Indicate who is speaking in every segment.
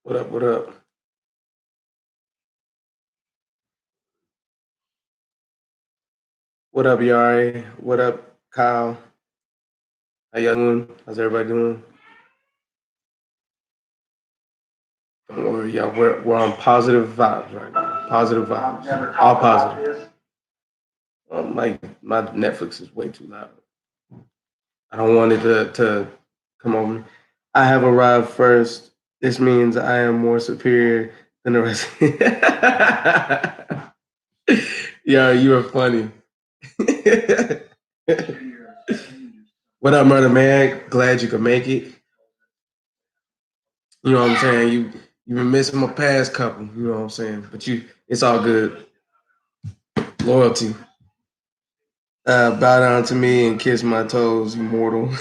Speaker 1: What up? What up? What up, Yari? What up, Kyle? How y'all doing? How's everybody doing? Don't worry, y'all. We're on positive vibes right now. Positive vibes. All positive. My Netflix is way too loud. I don't want it to come over me. I have arrived first. This means I am more superior than the rest. Yeah, you are funny. What up, Murder Man? Glad you could make it. You know what I'm saying? You've been missing my past couple. You know what I'm saying? But it's all good. Loyalty. Bow down to me and kiss my toes, you mortal.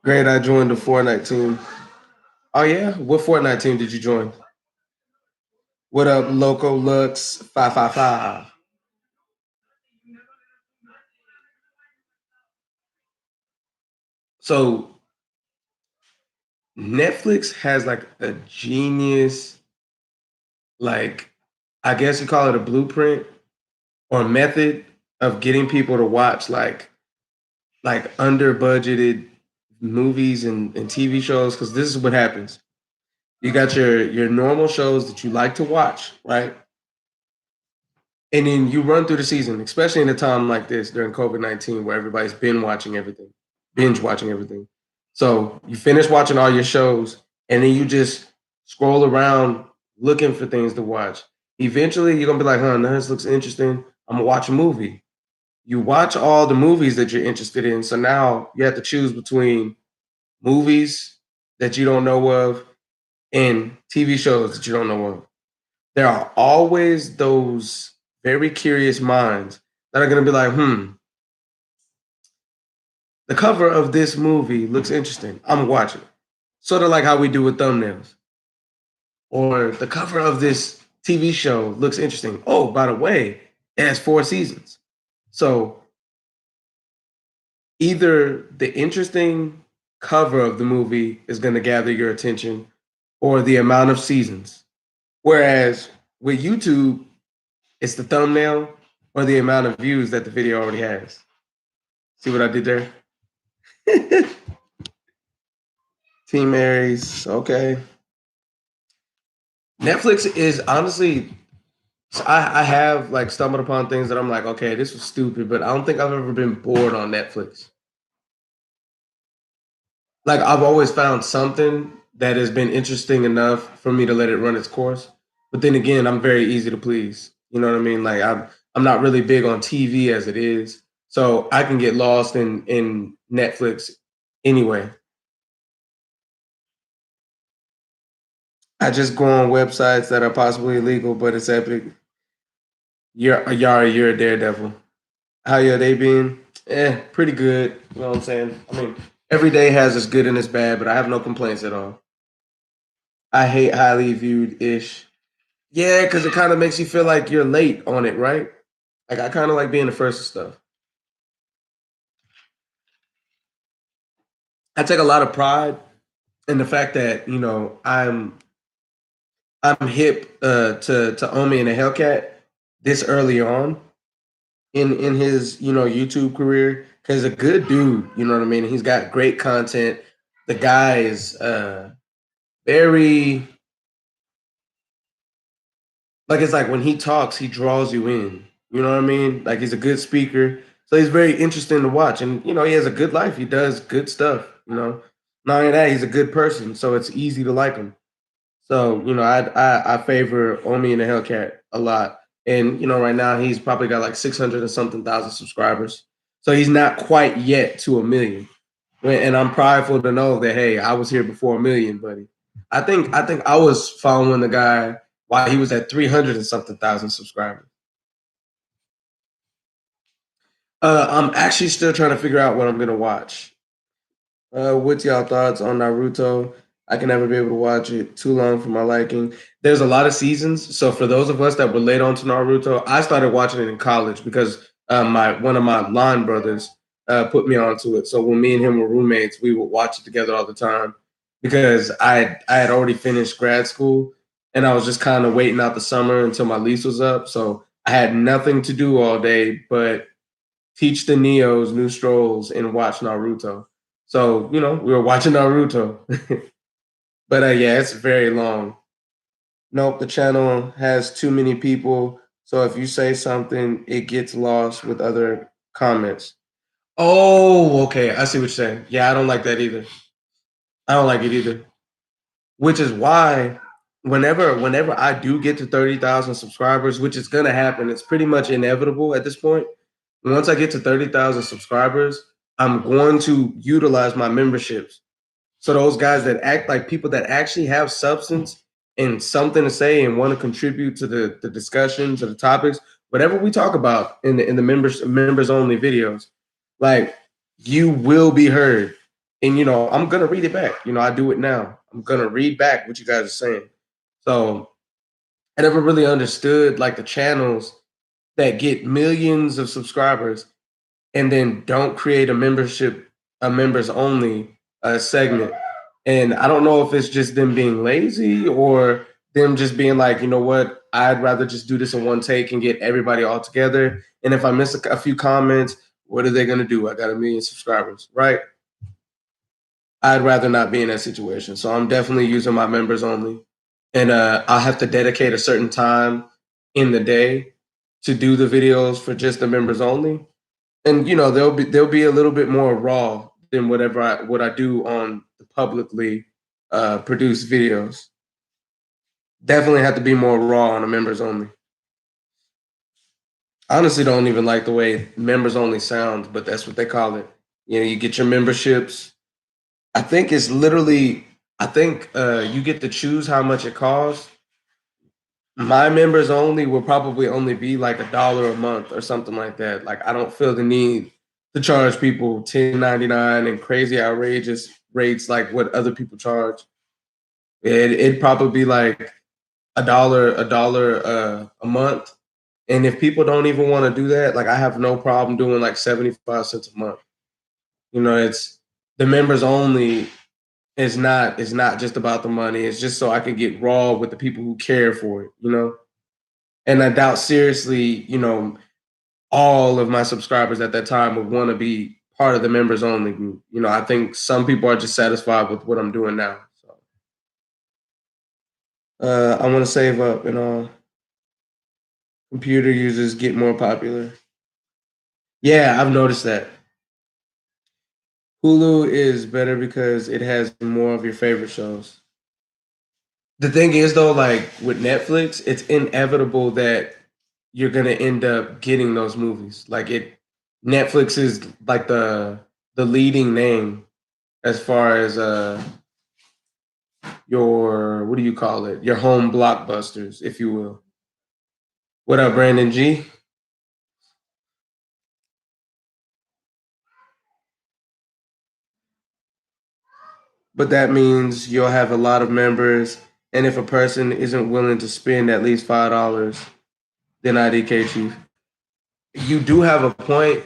Speaker 1: Great, I joined the Fortnite team. Oh yeah, what Fortnite team did you join? What up, Loco Lux 555? So Netflix has like a genius, like I guess you call it a blueprint or method of getting people to watch like under budgeted movies and TV shows because this is what happens. You got your normal shows that you like to watch, right? And then you run through the season, especially in a time like this during COVID-19 where everybody's been watching everything, binge watching everything. So you finish watching all your shows and then you just scroll around looking for things to watch. Eventually you're gonna be like, huh, no, this looks interesting. I'm gonna watch a movie. You watch all the movies that you're interested in. So now you have to choose between movies that you don't know of and TV shows that you don't know of. There are always those very curious minds that are going to be like, the cover of this movie looks interesting. I'm watching it. Sort of like how we do with thumbnails. Or the cover of this TV show looks interesting. Oh, by the way, it has 4 seasons. So either the interesting cover of the movie is going to gather your attention or the amount of seasons. Whereas with YouTube, it's the thumbnail or the amount of views that the video already has. See what I did there? Team Aries. Okay. Netflix is honestly, I have like stumbled upon things that I'm like, okay, this was stupid, but I don't think I've ever been bored on Netflix. Like I've always found something that has been interesting enough for me to let it run its course. But then again, I'm very easy to please. You know what I mean? Like I'm not really big on TV as it is. So I can get lost in Netflix anyway. I just go on websites that are possibly illegal, but it's epic. You're a daredevil. How your day been? Pretty good. You know what I'm saying? I mean, every day has its good and its bad, but I have no complaints at all. I hate highly viewed ish. Yeah, because it kind of makes you feel like you're late on it, right? Like I kind of like being the first to stuff. I take a lot of pride in the fact that I'm hip to Omi and the Hellcat this early on in his YouTube career because a good dude, you know what I mean. He's got great content. The guy is very like it's like when he talks, he draws you in. You know what I mean? Like he's a good speaker, so he's very interesting to watch. And he has a good life. He does good stuff. Not only that, he's a good person, so it's easy to like him. So I favor Omi and the Hellcat a lot. And right now he's probably got like 600 and something thousand subscribers. So he's not quite yet to a million. And I'm prideful to know that hey, I was here before a million, buddy. I think I was following the guy while he was at 300 and something thousand subscribers. I'm actually still trying to figure out what I'm gonna watch. What's y'all thoughts on Naruto? I can never be able to watch it too long for my liking. There's a lot of seasons, so for those of us that were late on to Naruto, I started watching it in college because my one of my line brothers put me onto it. So when me and him were roommates, we would watch it together all the time. because I had already finished grad school and I was just kind of waiting out the summer until my lease was up. So I had nothing to do all day but teach the Neos new strolls and watch Naruto. So, we were watching Naruto. But yeah, it's very long. Nope, the channel has too many people. So if you say something, it gets lost with other comments. Oh, okay. I see what you're saying. Yeah, I don't like that either. I don't like it either. Which is why whenever I do get to 30,000 subscribers, which is gonna happen, it's pretty much inevitable at this point. Once I get to 30,000 subscribers, I'm going to utilize my memberships. So those guys that act like people that actually have substance and something to say and want to contribute to the discussions or the topics, whatever we talk about in the members only videos, like you will be heard. And I'm gonna read it back. I do it now. I'm gonna read back what you guys are saying. So I never really understood like the channels that get millions of subscribers and then don't create a members only segment. And I don't know if it's just them being lazy or them just being like, you know what, I'd rather just do this in one take and get everybody all together. And if I miss a few comments, what are they going to do? I got a million subscribers, right? I'd rather not be in that situation. So I'm definitely using my members only. And I'll have to dedicate a certain time in the day to do the videos for just the members only. And they'll be a little bit more raw than what I do on the publicly produced videos. Definitely have to be more raw on the members only. I honestly don't even like the way members only sounds, but that's what they call it. You get your memberships. I think it's literally. I think you get to choose how much it costs. My members only will probably only be like $1 a month or something like that. Like I don't feel the need to charge people 10.99 and crazy outrageous rates like what other people charge. It'd probably be like a dollar a month. And if people don't even want to do that, like I have no problem doing like 75 cents a month. It's the members only is not just about the money. It's just so I can get raw with the people who care for it. And I doubt seriously, all of my subscribers at that time would want to be part of the members only group. I think some people are just satisfied with what I'm doing now. So I want to save up and computer users get more popular. Yeah, I've noticed that. Hulu is better because it has more of your favorite shows. The thing is though, like with Netflix, it's inevitable that you're gonna end up getting those movies. Like Netflix is like the leading name as far as your what do you call it? Your home blockbusters, if you will. What up, Brandon G? But that means you'll have a lot of members, and if a person isn't willing to spend at least $5, then IDK chief. You do have a point.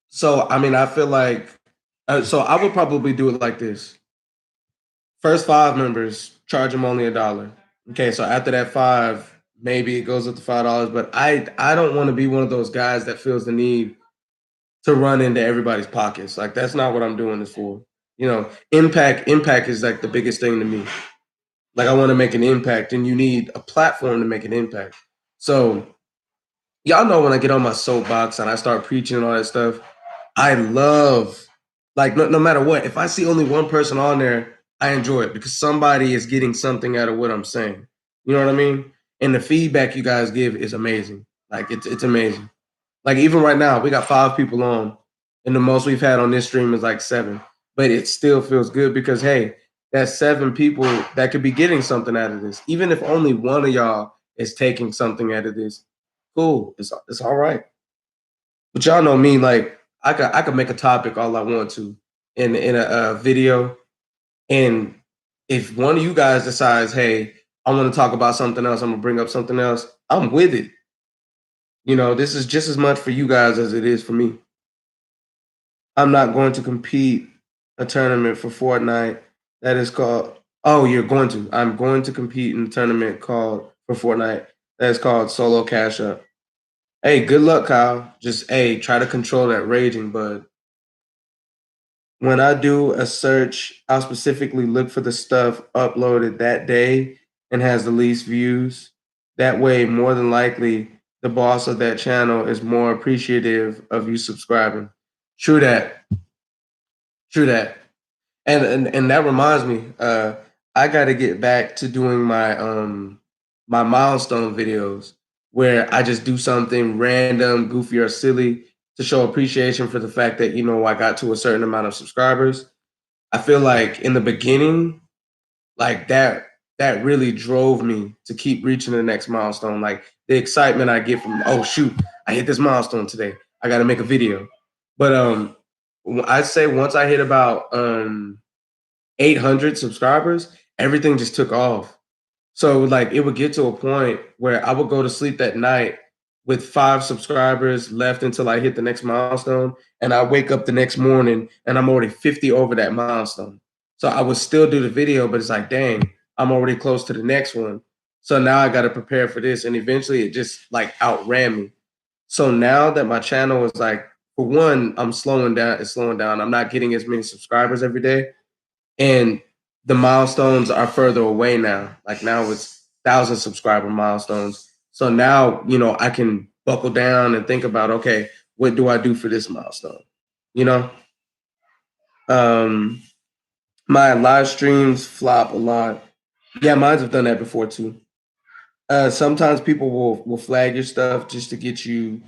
Speaker 1: So I mean, I feel like so I would probably do it like this. First five members, charge them only $1. Okay, so after that five, maybe it goes up to $5. But I don't want to be one of those guys that feels the need to run into everybody's pockets. Like that's not what I'm doing this for. Impact is like the biggest thing to me. Like I want to make an impact, and you need a platform to make an impact. So y'all know when I get on my soapbox and I start preaching and all that stuff, I love like no matter what. If I see only one person on there, I enjoy it because somebody is getting something out of what I'm saying. You know what I mean? And the feedback you guys give is amazing. Like it's amazing. Like even right now, we got 5 people on, and the most we've had on this stream is like 7. But it still feels good because hey, that's 7 people that could be getting something out of this. Even if only one of y'all is taking something out of this, cool. It's all right. But y'all know me, like I could make a topic all I want to in a video, and if one of you guys decides, hey, I want to talk about something else, I'm gonna bring up something else, I'm with it. This is just as much for you guys as it is for me. I'm not going to compete a tournament for Fortnite That is called. Oh, you're going to. I'm going to compete in a tournament called for Fortnite. That is called Solo Cash Up. Hey, good luck, Kyle. Just hey, try to control that raging, bud. When I do a search, I'll specifically look for the stuff uploaded that day and has the least views. That way, more than likely, the boss of that channel is more appreciative of you subscribing. True that. True that. And that reminds me, I got to get back to doing my milestone videos where I just do something random, goofy or silly to show appreciation for the fact that I got to a certain amount of subscribers. I feel like in the beginning, like that really drove me to keep reaching the next milestone. Like the excitement I get from, oh shoot, I hit this milestone today. I got to make a video. But I'd say once I hit about 800 subscribers, everything just took off. So like it would get to a point where I would go to sleep that night with 5 subscribers left until I hit the next milestone, and I wake up the next morning and I'm already 50 over that milestone. So I would still do the video, but it's like, dang, I'm already close to the next one. So now I got to prepare for this, and eventually it just like outran me. So now that my channel is like, for one, I'm slowing down. It's slowing down. I'm not getting as many subscribers every day, and the milestones are further away now. Like now it's 1,000 subscriber milestones. So now, I can buckle down and think about, okay, what do I do for this milestone? You know, um, my live streams flop a lot. Yeah, mine have done that before too. Sometimes people will flag your stuff just to get you,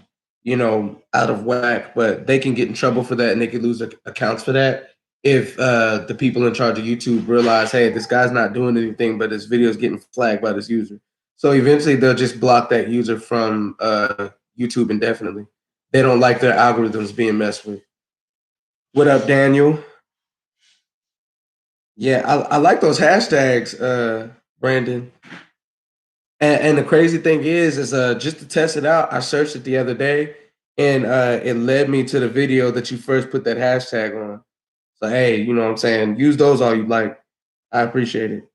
Speaker 1: out of whack, but they can get in trouble for that and they can lose accounts for that if the people in charge of YouTube realize, hey, this guy's not doing anything, but his video is getting flagged by this user. So eventually they'll just block that user from YouTube indefinitely. They don't like their algorithms being messed with. What up, Daniel? Yeah, I like those hashtags, Brandon. And the crazy thing is just to test it out, I searched it the other day, and it led me to the video that you first put that hashtag on. So hey, you know what I'm saying? Use those all you like. I appreciate it.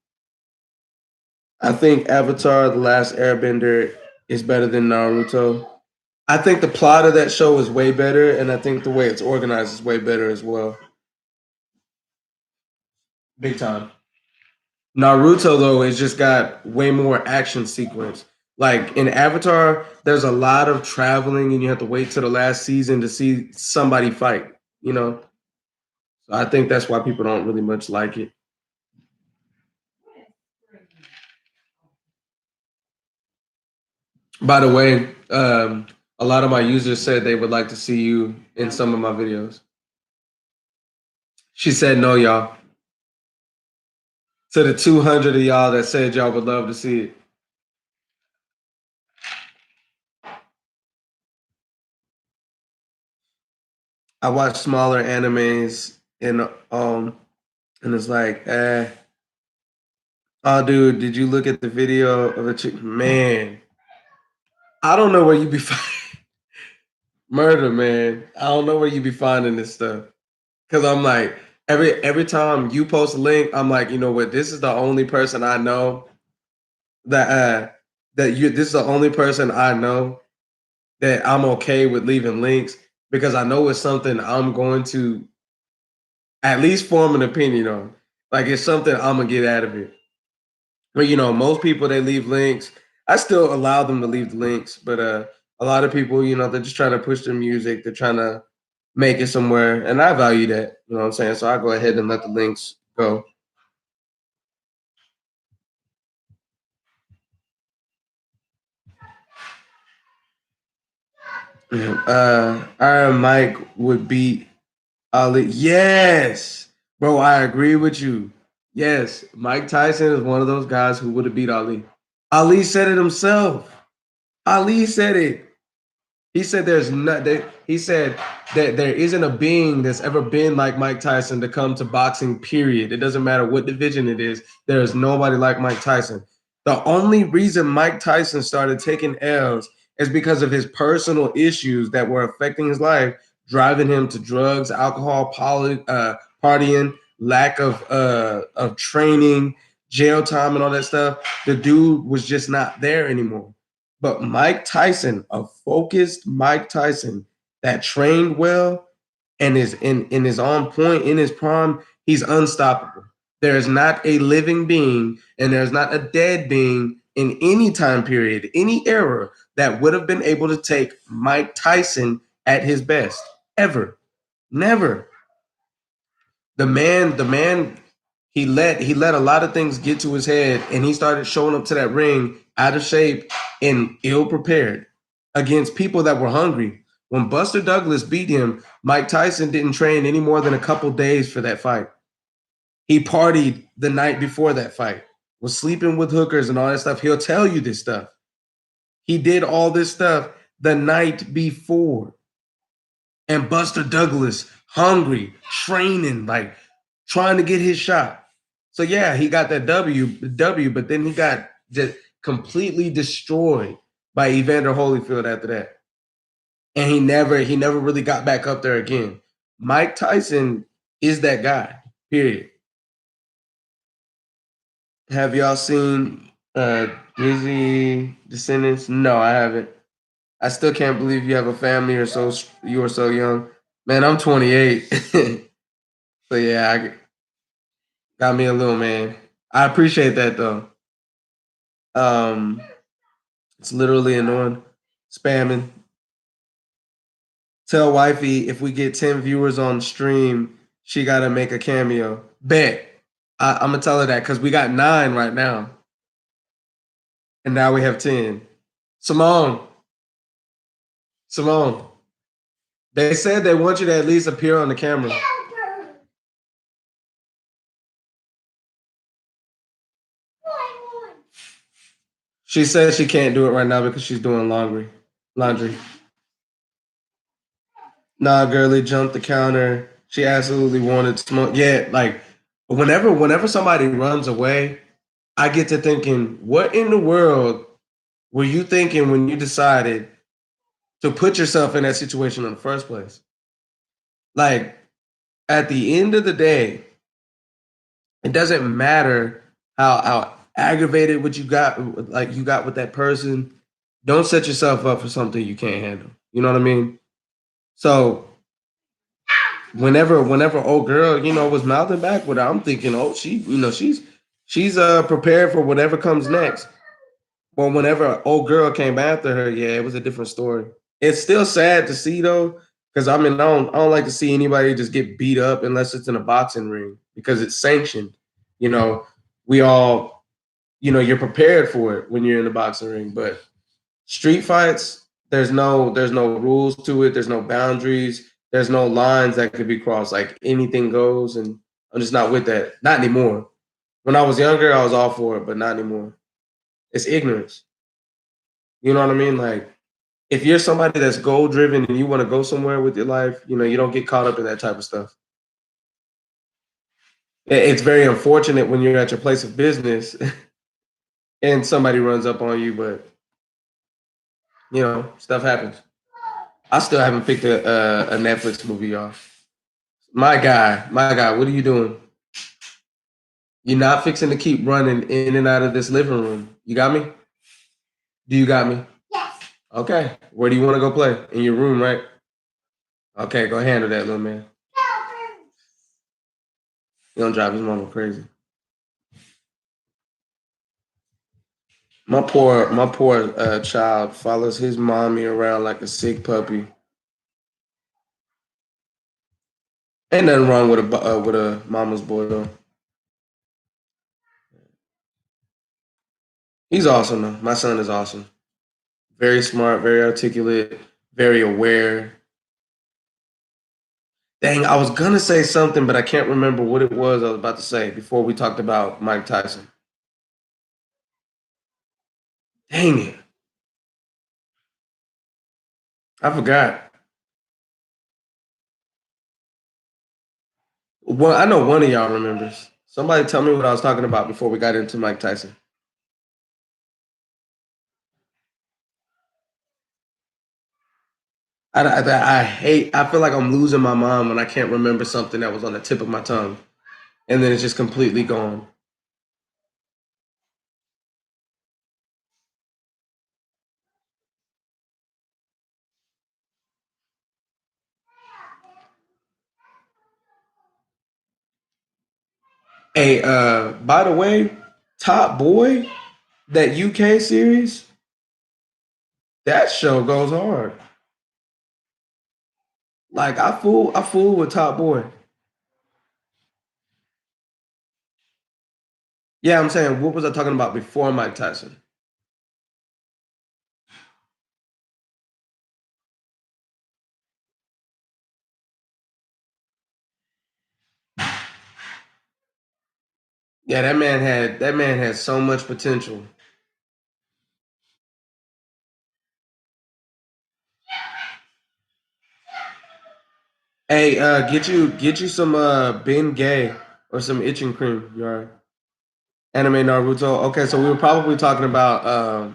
Speaker 1: I think Avatar: The Last Airbender is better than Naruto. I think the plot of that show is way better, and I think the way it's organized is way better as well. Big time. Naruto though is just got way more action sequence. Like in Avatar, there's a lot of traveling, and you have to wait till the last season to see somebody fight. You know, so I think that's why people don't really much like it. By the way, a lot of my users said they would like to see you in some of my videos. She said no, y'all. To the 200 of y'all that said y'all would love to see it. I watch smaller animes and it's like, oh dude, did you look at the video of a chick? Man, I don't know where you be finding murder, man. I don't know where you be finding this stuff. Cause I'm like, every time you post a link, I'm like, you know what, this is the only person I know that this is the only person I know that I'm okay with leaving links, because I know it's something I'm going to at least form an opinion on. Like it's something I'm gonna get out of it. But most people, they leave links. I still allow them to leave the links, but a lot of people, they're just trying to push their music. They're trying to make it somewhere, and I value that. You know what I'm saying? So I go ahead and let the links go. Iron Mike would beat Ali. Yes, bro, I agree with you. Yes, Mike Tyson is one of those guys who would have beat Ali. Ali said it himself. Ali said it. He said there's not that he said that there isn't a being that's ever been like Mike Tyson to come to boxing, period. It doesn't matter what division it is. There is nobody like Mike Tyson. The only reason Mike Tyson started taking L's is because of his personal issues that were affecting his life, driving him to drugs, alcohol, partying. lack of training, jail time, and all that stuff. The dude was just not there anymore. But Mike Tyson, a focused Mike Tyson that trained well and is on point in his prime, he's unstoppable. There is not a living being and there's not a dead being in any time period, any era that would have been able to take Mike Tyson at his best. Ever. Never. The man, he let a lot of things get to his head, and he started showing up to that ring out of shape and ill prepared against people that were hungry. When Buster Douglas beat him, Mike Tyson didn't train any more than a couple days for that fight. He partied the night before that fight, was sleeping with hookers and all that stuff. He'll tell you this stuff. He did all this stuff the night before. And Buster Douglas, hungry, training, like trying to get his shot. So yeah, he got that W, but then he got just completely destroyed by Evander Holyfield after that. And he never really got back up there again. Mike Tyson is that guy. Period. Have y'all seen Grizzly Descendants? No, I haven't. I still can't believe you have a family or so you are so young. Man, I'm 28. So yeah, I got me a little man. I appreciate that though. Um, it's literally annoying. Spamming. Tell wifey if we get 10 viewers on stream, she gotta make a cameo. Bet. I'm gonna tell her that because we got 9 right now, and now we have 10. Simone, Simone. They said they want you to at least appear on the camera. She says she can't do it right now because she's doing laundry. Laundry. Nah, girly jumped the counter. She absolutely wanted smoke. Yeah, like whenever somebody runs away, I get to thinking, what in the world were you thinking when you decided to put yourself in that situation in the first place? Like at the end of the day, it doesn't matter how aggravated what you got with that person. Don't set yourself up for something you can't handle. You know what I mean? So whenever old girl, was mouthing back with her, I'm thinking, oh, she's prepared for whatever comes next. But whenever old girl came after her, yeah, it was a different story. It's still sad to see though, because I don't like to see anybody just get beat up unless it's in a boxing ring because it's sanctioned. You know, we all, you're prepared for it when you're in the boxing ring, but street fights, there's no rules to it. There's no boundaries. There's no lines that could be crossed. Like anything goes, and I'm just not with that. Not anymore. When I was younger, I was all for it, but not anymore. It's ignorance. You know what I mean? Like if you're somebody that's goal driven and you want to go somewhere with your life, you don't get caught up in that type of stuff. It's very unfortunate when you're at your place of business and somebody runs up on you, but stuff happens. I still haven't picked a Netflix movie, y'all. My guy, what are you doing? You're not fixing to keep running in and out of this living room. You got me? Do you got me? Okay. Where do you want to go play? In your room, right? Okay, go handle that, little man. You don't drive his mama crazy. My poor child follows his mommy around like a sick puppy. Ain't nothing wrong with a mama's boy though. He's awesome though. My son is awesome. Very smart, very articulate, very aware. Dang, I was gonna say something, but I can't remember what it was I was about to say before we talked about Mike Tyson. Dang it, I forgot. Well, I know one of y'all remembers. Somebody tell me what I was talking about before we got into Mike Tyson. I hate. I feel like I'm losing my mind when I can't remember something that was on the tip of my tongue. and then it's just completely gone. Hey, by the way, Top Boy, that UK series, that show goes hard. Like I fool with Top Boy. Yeah, I'm saying, what was I talking about before Mike Tyson? Yeah, that man had so much potential. Hey, get you some Ben Gay or some itching cream. You all right? Anime Naruto. Okay, so we were probably talking about.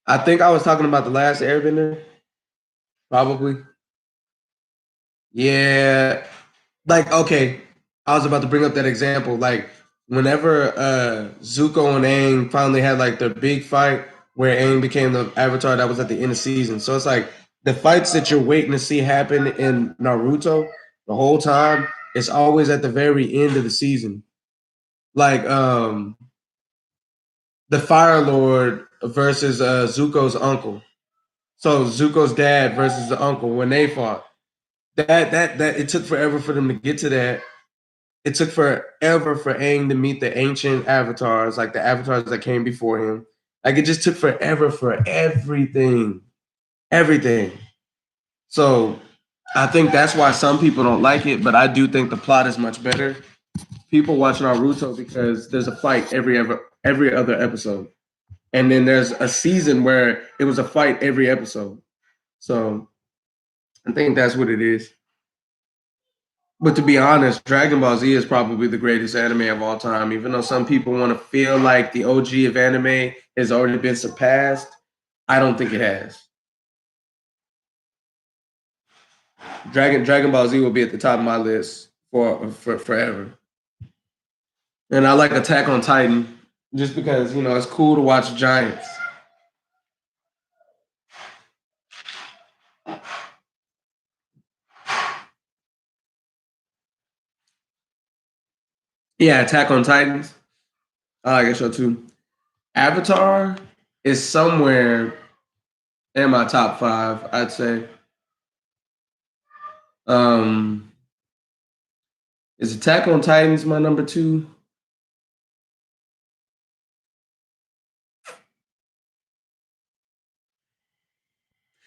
Speaker 1: I think I was talking about the last Airbender. Probably. Yeah. Like, okay, I was about to bring up that example. Like, whenever Zuko and Aang finally had like their big fight, where Aang became the Avatar, that was at the end of season. So it's like the fights that you're waiting to see happen in Naruto the whole time. It's always at the very end of the season. Like the Fire Lord versus Zuko's uncle. So Zuko's dad versus the uncle when they fought. That it took forever for them to get to that. It took forever for Aang to meet the ancient avatars, like the avatars that came before him. Like it just took forever for everything. Everything. So I think that's why some people don't like it, but I do think the plot is much better. People watch Naruto because there's a fight every other episode. And then there's a season where it was a fight every episode. So I think that's what it is. But to be honest, Dragon Ball Z is probably the greatest anime of all time. Even though some people want to feel like the OG of anime has already been surpassed, I don't think it has. Dragon Ball Z will be at the top of my list for forever. And I like Attack on Titan just because it's cool to watch giants. Yeah, Attack on Titans. I like that show too. Avatar is somewhere in my top five, I'd say. Um, is Attack on Titans my number two?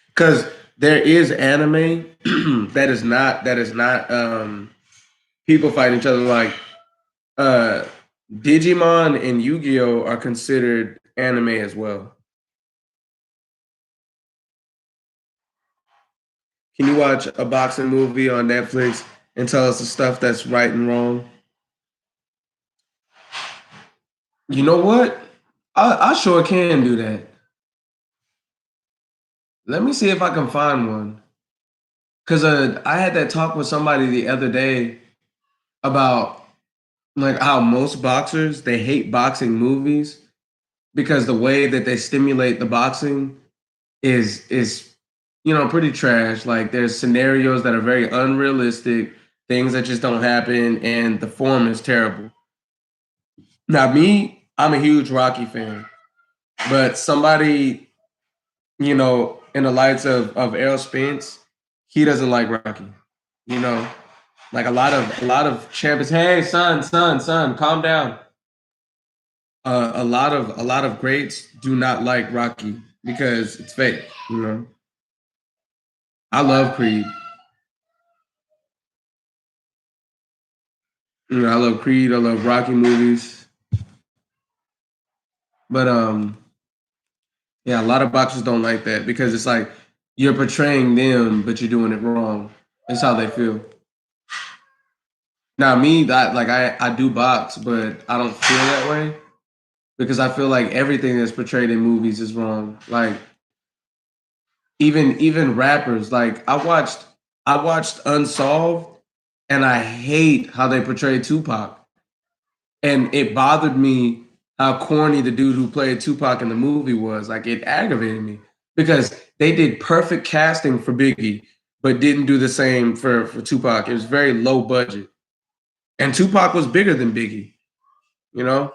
Speaker 1: Because there is anime that is not people fighting each other like uh Digimon and Yu-Gi-Oh are considered anime as well. Can you watch a boxing movie on Netflix and tell us the stuff that's right and wrong? You know what? I sure can do that. Let me see if I can find one. Cause I had that talk with somebody the other day about like how most boxers they hate boxing movies because the way that they stimulate the boxing is pretty trash. Like there's scenarios that are very unrealistic, things that just don't happen, and the form is terrible. Now me, I'm a huge Rocky fan, but somebody in the lights of Errol Spence, he doesn't like Rocky. You know, like a lot of champions. Hey, son, calm down. A lot of greats do not like Rocky because it's fake. I love Creed. I love Creed. I love Rocky movies. But yeah, a lot of boxers don't like that because it's like you're portraying them, but you're doing it wrong. That's how they feel. Now, me, that like I do box, but I don't feel that way because I feel like everything that's portrayed in movies is wrong. Like even rappers, like I watched Unsolved, and I hate how they portray Tupac. And it bothered me how corny the dude who played Tupac in the movie was. Like it aggravated me because they did perfect casting for Biggie, but didn't do the same for Tupac. It was very low budget, and Tupac was bigger than Biggie. You know?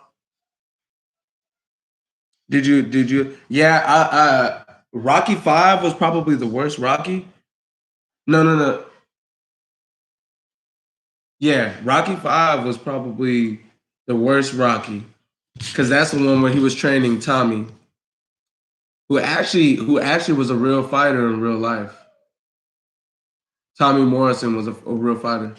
Speaker 1: Did you? Yeah, Rocky Five was probably the worst Rocky. No, no, no. Yeah, Rocky Five was probably the worst Rocky because that's the one where he was training Tommy, who actually was a real fighter in real life. Tommy Morrison was a real fighter.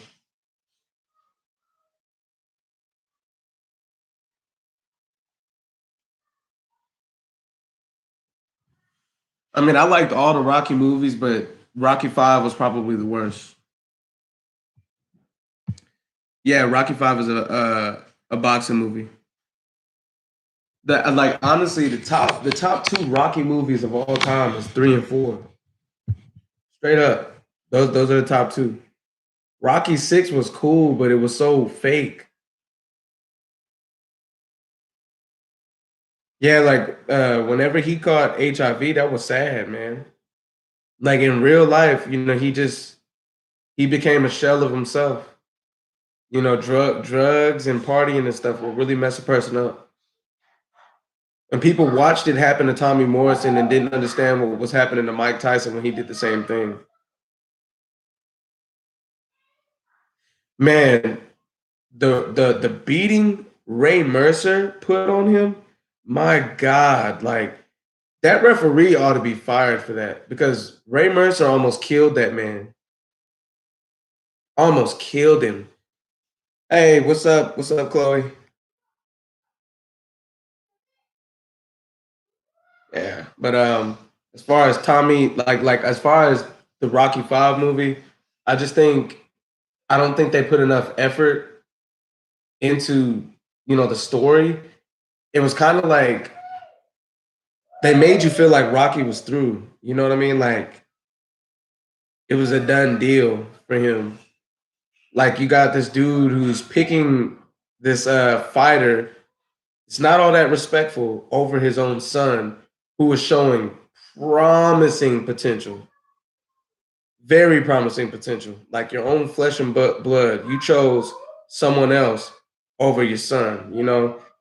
Speaker 1: I mean, I liked all the Rocky movies, but Rocky Five was probably the worst. Yeah, Rocky Five is a boxing movie. That like honestly, the top two Rocky movies of all time is three and four. Straight up, those are the top two. Rocky Six was cool, but it was so fake. Yeah, like whenever he caught HIV, that was sad, man. Like in real life, he became a shell of himself. Drugs and partying and stuff will really mess a person up. And people watched it happen to Tommy Morrison and didn't understand what was happening to Mike Tyson when he did the same thing. Man, the beating Ray Mercer put on him, my God, like that referee ought to be fired for that because Ray Mercer almost killed that man. Almost killed him. Hey, what's up? What's up, Chloe? Yeah, but as far as Tommy, like as far as the Rocky Five movie, I just think I don't think they put enough effort into the story. It was kind of like they made you feel like Rocky was through. You know what I mean? Like it was a done deal for him. Like you got this dude who's picking this fighter. It's not all that respectful over his own son, who was showing promising potential, very promising potential. Like your own flesh and blood, you chose someone else over your son.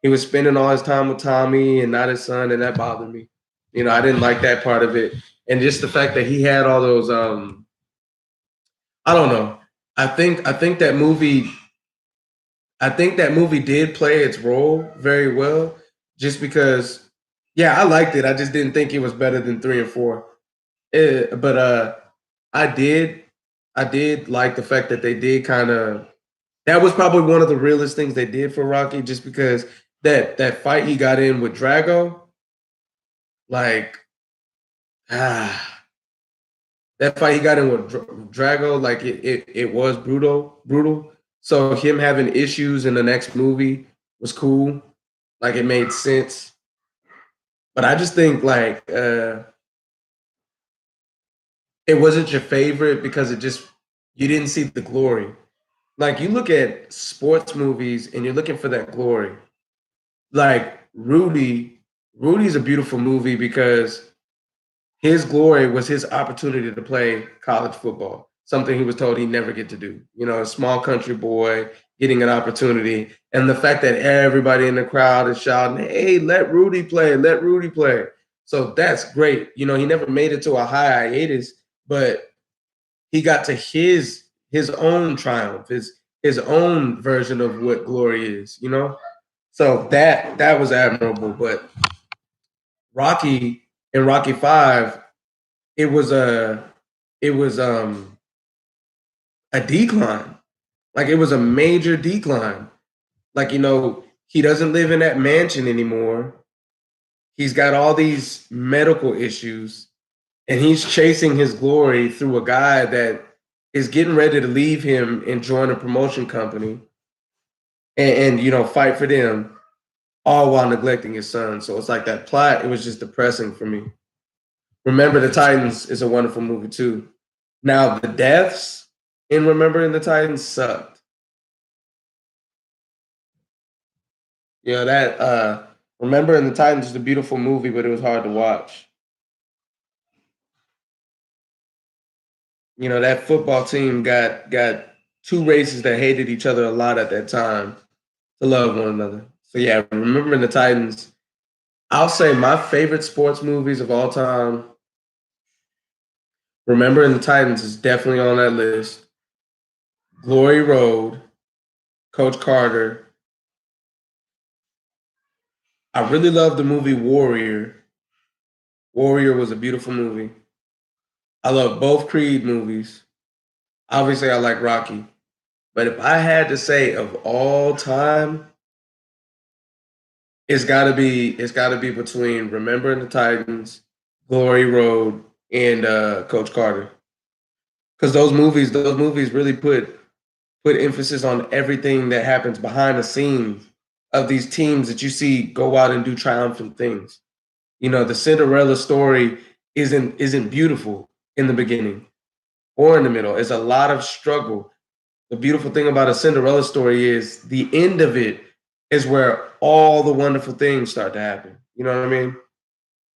Speaker 1: He was spending all his time with Tommy and not his son, and that bothered me. I didn't like that part of it, and just the fact that he had all those. I don't know. I think that movie. I think that movie did play its role very well, just because. Yeah, I liked it. I just didn't think it was better than three and four. But I did, I did like the fact that they did kind of. That was probably one of the realest things they did for Rocky, just because that fight he got in with Drago, like ah, that fight he got in with Drago, like it was brutal. So him having issues in the next movie was cool, like it made sense. But I just think like it wasn't your favorite because it just you didn't see the glory. Like you look at sports movies and you're looking for that glory. Like Rudy's a beautiful movie because his glory was his opportunity to play college football, something he was told he'd never get to do. A small country boy getting an opportunity, and the fact that everybody in the crowd is shouting, "Hey, let Rudy play! Let Rudy play!" So that's great. He never made it to a high hiatus, but he got to his own triumph, his own version of what glory is. So that was admirable. But Rocky in Rocky Five, it was a decline. Like it was a major decline. Like he doesn't live in that mansion anymore. He's got all these medical issues, and he's chasing his glory through a guy that is getting ready to leave him and join a promotion company and fight for them, all while neglecting his son. So it's like that plot. It was just depressing for me. Remember the Titans is a wonderful movie too. Now the deaths. in Remembering the Titans sucked. You know that Remembering the Titans is a beautiful movie, but it was hard to watch. You know that football team got two races that hated each other a lot at that time to love one another. So yeah, Remembering the Titans. I'll say my favorite sports movies of all time. Remembering the Titans is definitely on that list. Glory Road, Coach Carter. I really love the movie Warrior. Warrior was a beautiful movie. I love both Creed movies. Obviously, I like Rocky. But if I had to say of all time, it's gotta be between Remembering the Titans, Glory Road, and Coach Carter. Because those movies really put emphasis on everything that happens behind the scenes of these teams that you see go out and do triumphant things. You know, the Cinderella story isn't beautiful in the beginning or in the middle. It's a lot of struggle. The beautiful thing about a Cinderella story is the end of it is where all the wonderful things start to happen. You know what I mean?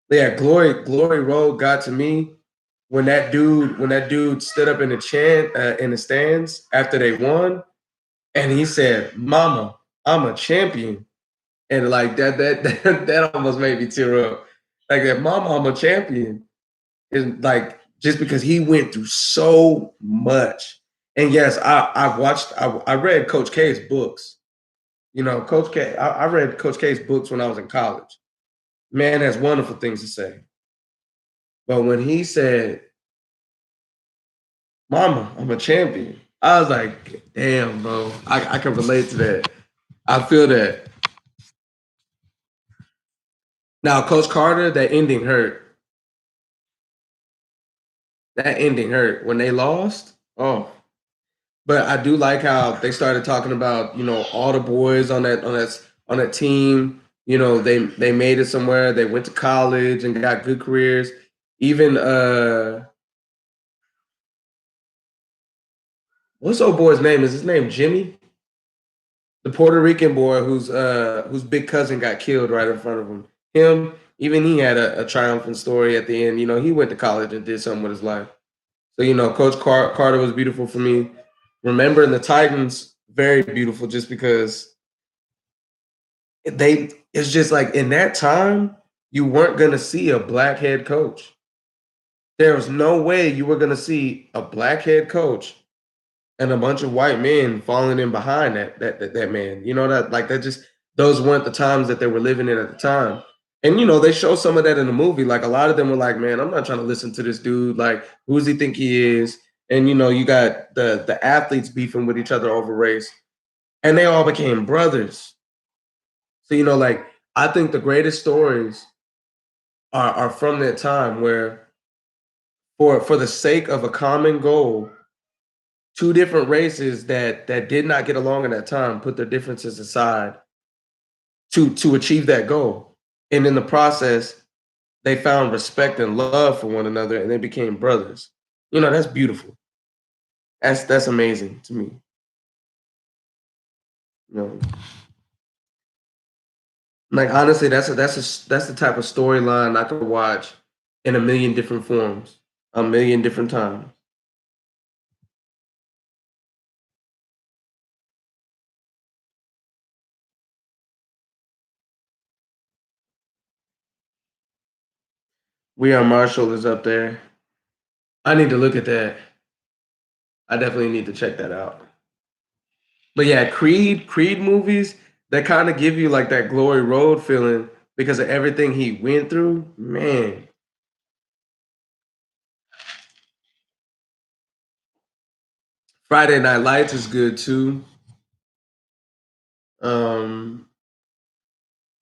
Speaker 1: Yeah, Glory Road got to me when that dude stood up in the chant in the stands after they won, and he said, "Mama, I'm a champion," and like that almost made me tear up. Like that, "Mama, I'm a champion," is like just because he went through so much. And yes, I read Coach K's books. You know, Coach K. I read Coach K's books when I was in college. Man has wonderful things to say. But when he said, "Mama, I'm a champion," I was like, "Damn, bro, I can relate to that. I feel that." Now, Coach Carter, that ending hurt. That ending hurt when they lost. Oh, but I do like how they started talking about all the boys on that team. They made it somewhere. They went to college and got good careers. Even what's old boy's name? Is his name Jimmy? The Puerto Rican boy whose big cousin got killed right in front of him. Him, even he had a triumphant story at the end. He went to college and did something with his life. So Coach Carter was beautiful for me. Remembering the Titans, very beautiful, just because it's just like in that time you weren't gonna see a black head coach. There was no way you were gonna see a black head coach and a bunch of white men falling in behind that man. That just those weren't the times that they were living in at the time. And they show some of that in the movie. Like a lot of them were like, "Man, I'm not trying to listen to this dude. Like, who does he think he is?" And you got the athletes beefing with each other over race, and they all became brothers. So like I think the greatest stories are from that time where for the sake of a common goal, two different races that did not get along in that time put their differences aside to achieve that goal. And in the process, they found respect and love for one another and they became brothers. That's beautiful. That's amazing to me. You know, like honestly, that's the type of storyline I could watch in a million different forms, a million different times. We Are Marshall is up there. I need to look at that. I definitely need to check that out. But yeah, Creed movies that kind of give you like that Glory Road feeling because of everything he went through. Man, Friday Night Lights is good too. Um,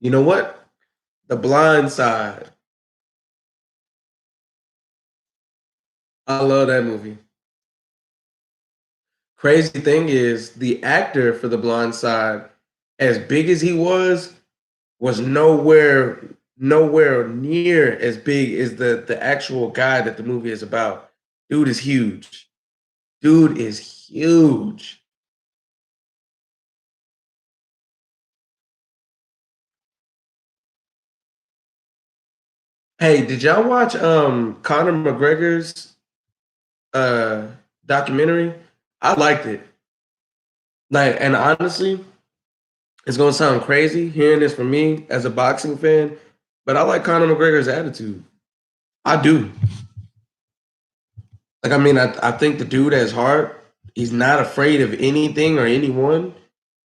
Speaker 1: you know what? The Blind Side. I love that movie. Crazy thing is, the actor for The Blind Side, as big as he was nowhere near as big as the actual guy that the movie is about. Dude is huge. Dude is huge. Hey, did y'all watch Conor McGregor's uh documentary? I liked it. Like, and honestly, it's gonna sound crazy hearing this from me as a boxing fan, but I like Conor McGregor's attitude. I do. Like, I mean, I think the dude has heart. He's not afraid of anything or anyone,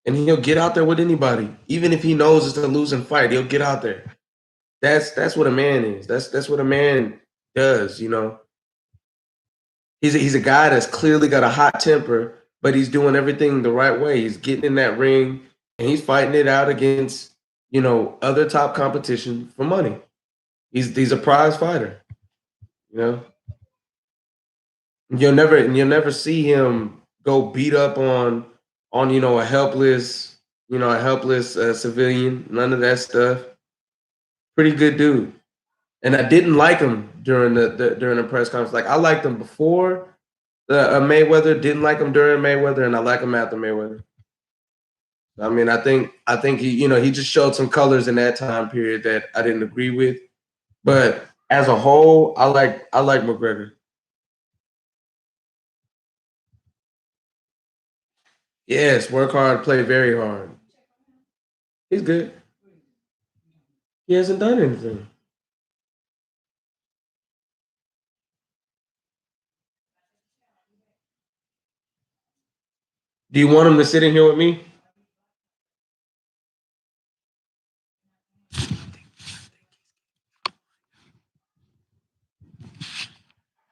Speaker 1: and he'll get out there with anybody, even if he knows it's a losing fight. He'll get out there. That's what a man is. That's what a man does. You know, he's a guy that's clearly got a hot temper, but he's doing everything the right way. He's getting in that ring and he's fighting it out against other top competition for money. He's a prize fighter. You know, you'll never see him go beat up on a helpless civilian. None of that stuff. Pretty good dude. And I didn't like him during the press conference. Like, I liked him before the Mayweather. Didn't like him during Mayweather, and I like him after Mayweather. I mean, I think he just showed some colors in that time period that I didn't agree with. But as a whole, I like McGregor. Yes, work hard, play very hard. He's good. He hasn't done anything. Do you want him to sit in here with me?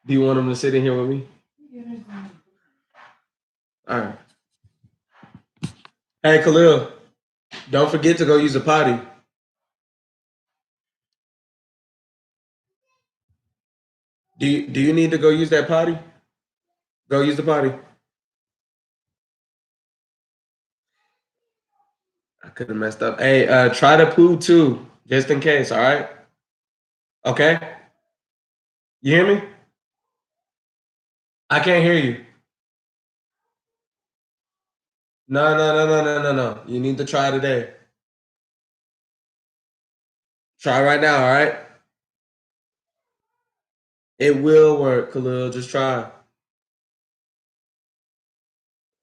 Speaker 1: Do you want him to sit in here with me? All right. Hey, Khalil, don't forget to go use the potty. Do you need to go use that potty? Go use the potty. I could have messed up. Hey, try to poo too, just in case. All right. Okay. You hear me? I can't hear you. No, no, no, no, no, no, no. You need to try today. Try right now. All right. It will work, Khalil. Just try.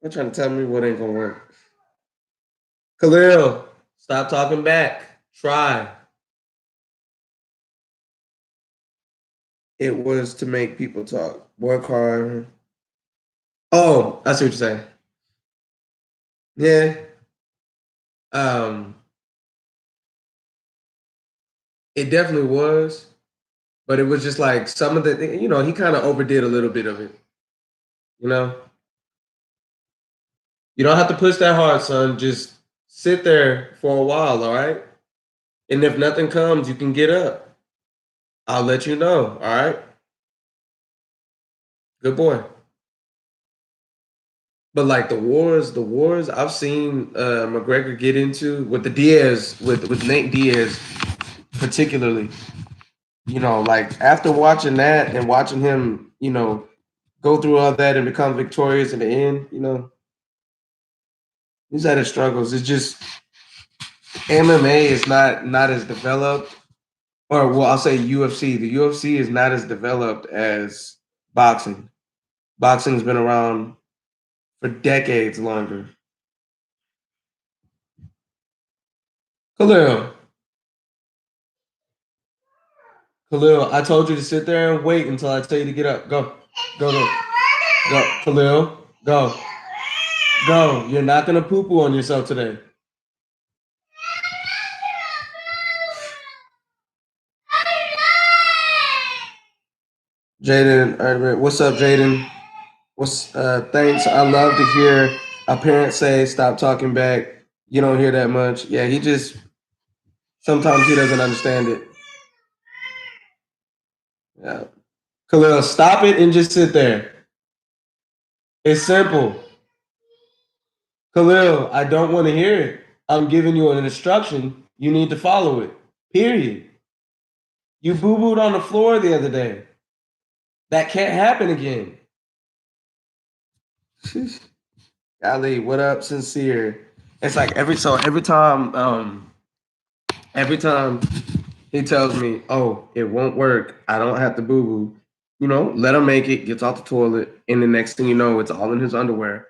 Speaker 1: You're trying to tell me what ain't gonna work. Khalil, stop talking back. Try. It was to make people talk. Work hard. Oh, I see what you're saying. Yeah. Um, it definitely was, but it was just like some of he kind of overdid a little bit of it. You know, you don't have to push that hard, son. Just sit there for a while, all right? And if nothing comes, you can get up. I'll let you know, all right? Good boy. But like the wars I've seen McGregor get into with the Diaz, with Nate Diaz particularly. Like after watching that and watching him, go through all that and become victorious in the end, he's had his struggles. It's just MMA is not as developed, or well, I'll say UFC. The UFC is not as developed as boxing. Boxing's been around for decades longer. Khalil, Khalil, I told you to sit there and wait until I tell you to get up. Go, go, go, go, Khalil, go, go. You're not gonna poo poo on yourself today. Jaden, all right, what's up, Jaden? Thanks. I love to hear a parent say, "Stop talking back." You don't hear that much. Yeah, he just sometimes he doesn't understand it. Yeah, Khalil, stop it and just sit there. It's simple. Khalil, I don't want to hear it. I'm giving you an instruction. You need to follow it. Period. You boo booed on the floor the other day. That can't happen again. Ali, what up, sincere? It's like every time he tells me, "Oh, it won't work. I don't have to boo boo." Let him make it. Gets off the toilet, and the next thing you know, it's all in his underwear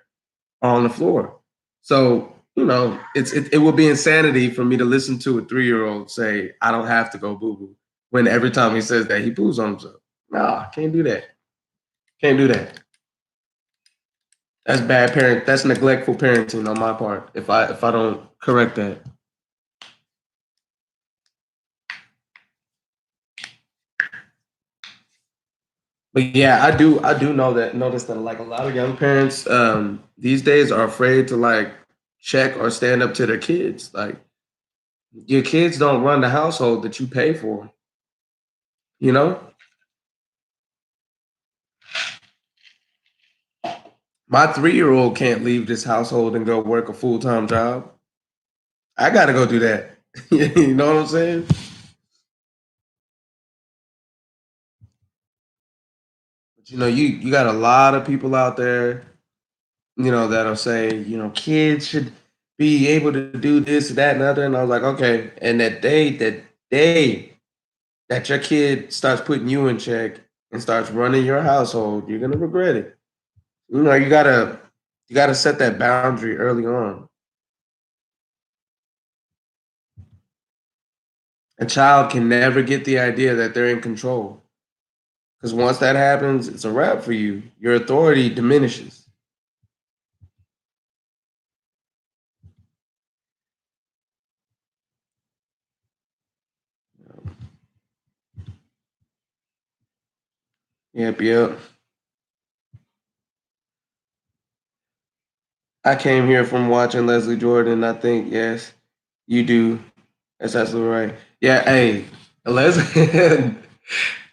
Speaker 1: on the floor. So it would be insanity for me to listen to a 3-year-old say, "I don't have to go boo boo," when every time he says that he boos on himself. Nah, can't do that. Can't do that. That's bad parent. That's neglectful parenting on my part. If I don't correct that. But yeah, I do notice that like a lot of young parents these days are afraid to like check or stand up to their kids. Like your kids don't run the household that you pay for. You know, my 3-year-old can't leave this household and go work a full-time job. I got to go do that. You know what I'm saying? But you got a lot of people out there, that'll say, kids should be able to do this, that, and other. And I was like, okay. And that day that your kid starts putting you in check and starts running your household, you're gonna regret it. You gotta set that boundary early on. A child can never get the idea that they're in control. Because once that happens, it's a wrap for you. Your authority diminishes. Yep, yep. I came here from watching Leslie Jordan. I think yes, you do. That's absolutely right. Yeah, hey, Leslie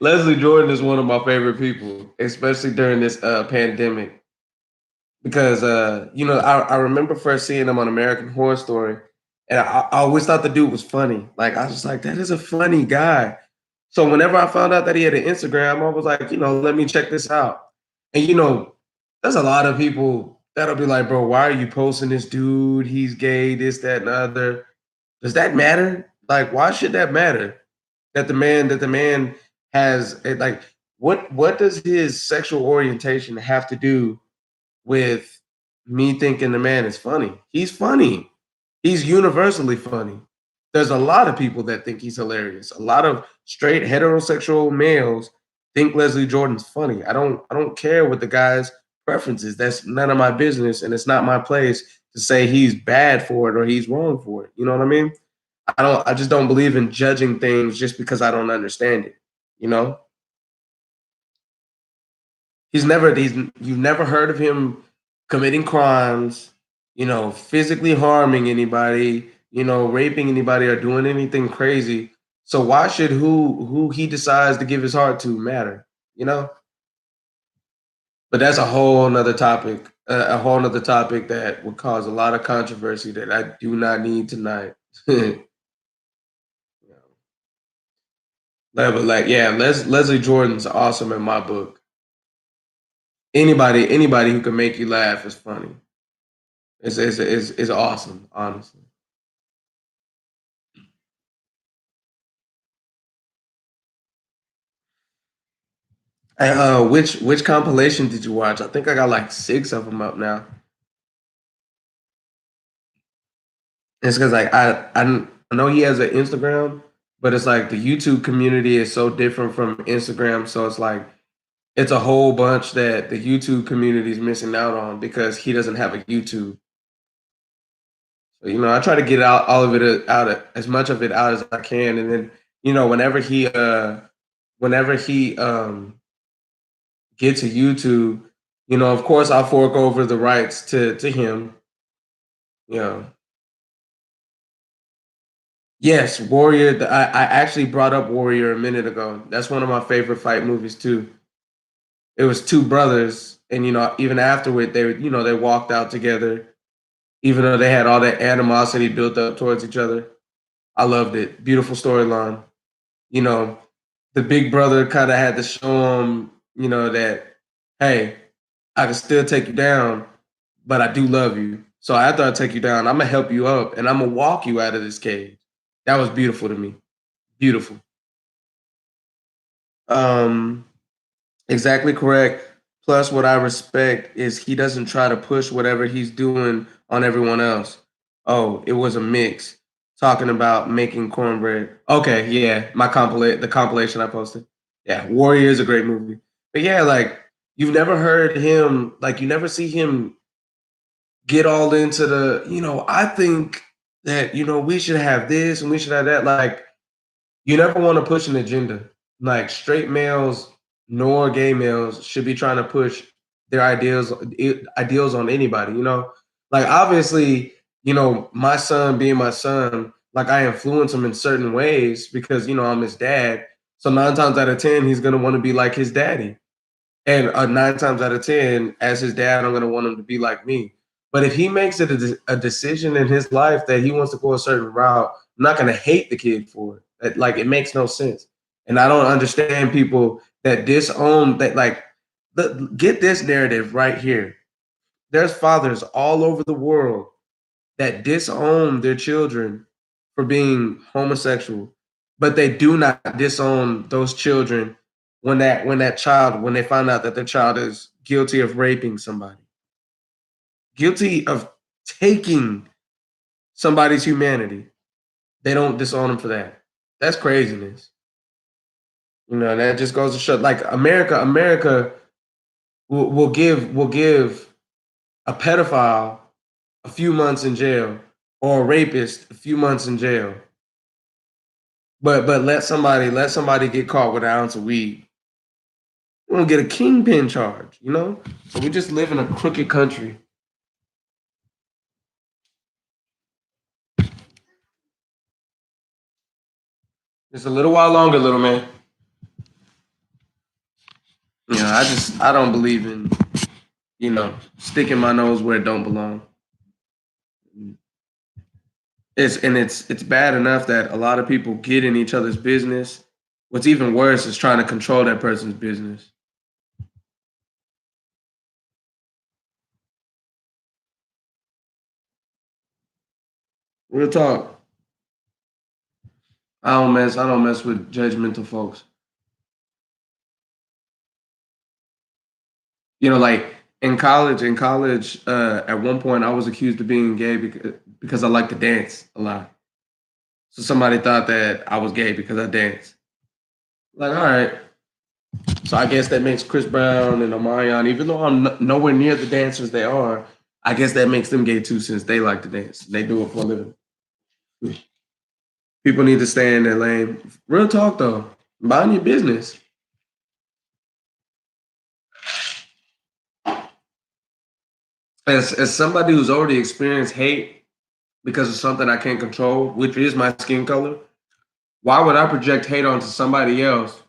Speaker 1: Leslie Jordan is one of my favorite people, especially during this pandemic. Because I remember first seeing him on American Horror Story, and I always thought the dude was funny. Like I was just like, that is a funny guy. So whenever I found out that he had an Instagram, I was like, let me check this out. And there's a lot of people that'll be like, bro, why are you posting this dude? He's gay, this, that, and the other. Does that matter? Like, why should that matter? That the man has like what does his sexual orientation have to do with me thinking the man is funny? He's funny. He's universally funny. There's a lot of people that think he's hilarious. A lot of straight heterosexual males think Leslie Jordan's funny. I don't care what the guy's preferences. That's none of my business, and it's not my place to say he's bad for it or he's wrong for it. You know what I mean? I just don't believe in judging things just because I don't understand it. You know? You've never heard of him committing crimes, physically harming anybody, raping anybody or doing anything crazy. So why should who he decides to give his heart to matter? You know? But that's a whole nother topic that would cause a lot of controversy that I do not need tonight. But like, yeah, Leslie Jordan's awesome in my book. Anybody who can make you laugh is funny. It's awesome, honestly. And, which compilation did you watch? I think I got like 6 of them up now. It's because like I know he has an Instagram, but it's like the YouTube community is so different from Instagram, so it's like it's a whole bunch that the YouTube community is missing out on because he doesn't have a YouTube. So I try to get out all of it out as much of it out as I can, and then whenever he gets a YouTube, of course I'll fork over the rights to him. You know, yes, Warrior. I actually brought up Warrior a minute ago. That's one of my favorite fight movies too. It was two brothers, and even afterward, they walked out together, even though they had all that animosity built up towards each other. I loved it. Beautiful storyline. You know, the big brother kind of had to show him, that hey, I can still take you down, but I do love you. So after I take you down, I'm gonna help you up and I'm gonna walk you out of this cage. That was beautiful to me. Beautiful. Um, exactly correct. Plus, what I respect is he doesn't try to push whatever he's doing on everyone else. Oh, it was a mix. Talking about making cornbread. Okay, yeah, the compilation I posted. Yeah, Warrior is a great movie. But yeah, like you've never heard him, like you never see him get all into I think that, we should have this and we should have that. Like, you never want to push an agenda. Like, straight males nor gay males should be trying to push their ideals on anybody, Like, obviously, my son being my son, like, I influence him in certain ways because, I'm his dad. So 9 times out of 10, he's going to want to be like his daddy. And 9 times out of 10, as his dad, I'm going to want him to be like me. But if he makes it a decision in his life that he wants to go a certain route, I'm not going to hate the kid for it. Like, it makes no sense. And I don't understand people that disown that. Like, get this narrative right here. There's fathers all over the world that disown their children for being homosexual, but they do not disown those children when they find out that their child is guilty of raping somebody, guilty of taking somebody's humanity. They don't disown them for that. That's craziness. That just goes to show, like, America will give a pedophile a few months in jail or a rapist a few months in jail. But let somebody get caught with an ounce of weed. We're gonna get a kingpin charge. So we just live in a crooked country. Just a little while longer, little man. I don't believe in sticking my nose where it don't belong. It's bad enough that a lot of people get in each other's business. What's even worse is trying to control that person's business. Real talk. I don't mess with judgmental folks. Like in college, at one point I was accused of being gay because I like to dance a lot. So somebody thought that I was gay because I dance. Like, all right. So I guess that makes Chris Brown and Omarion, even though I'm nowhere near the dancers they are, I guess that makes them gay too since they like to dance. They do it for a living. People need to stay in their lane. Real talk though. Mind your business. As somebody who's already experienced hate because of something I can't control, which is my skin color, why would I project hate onto somebody else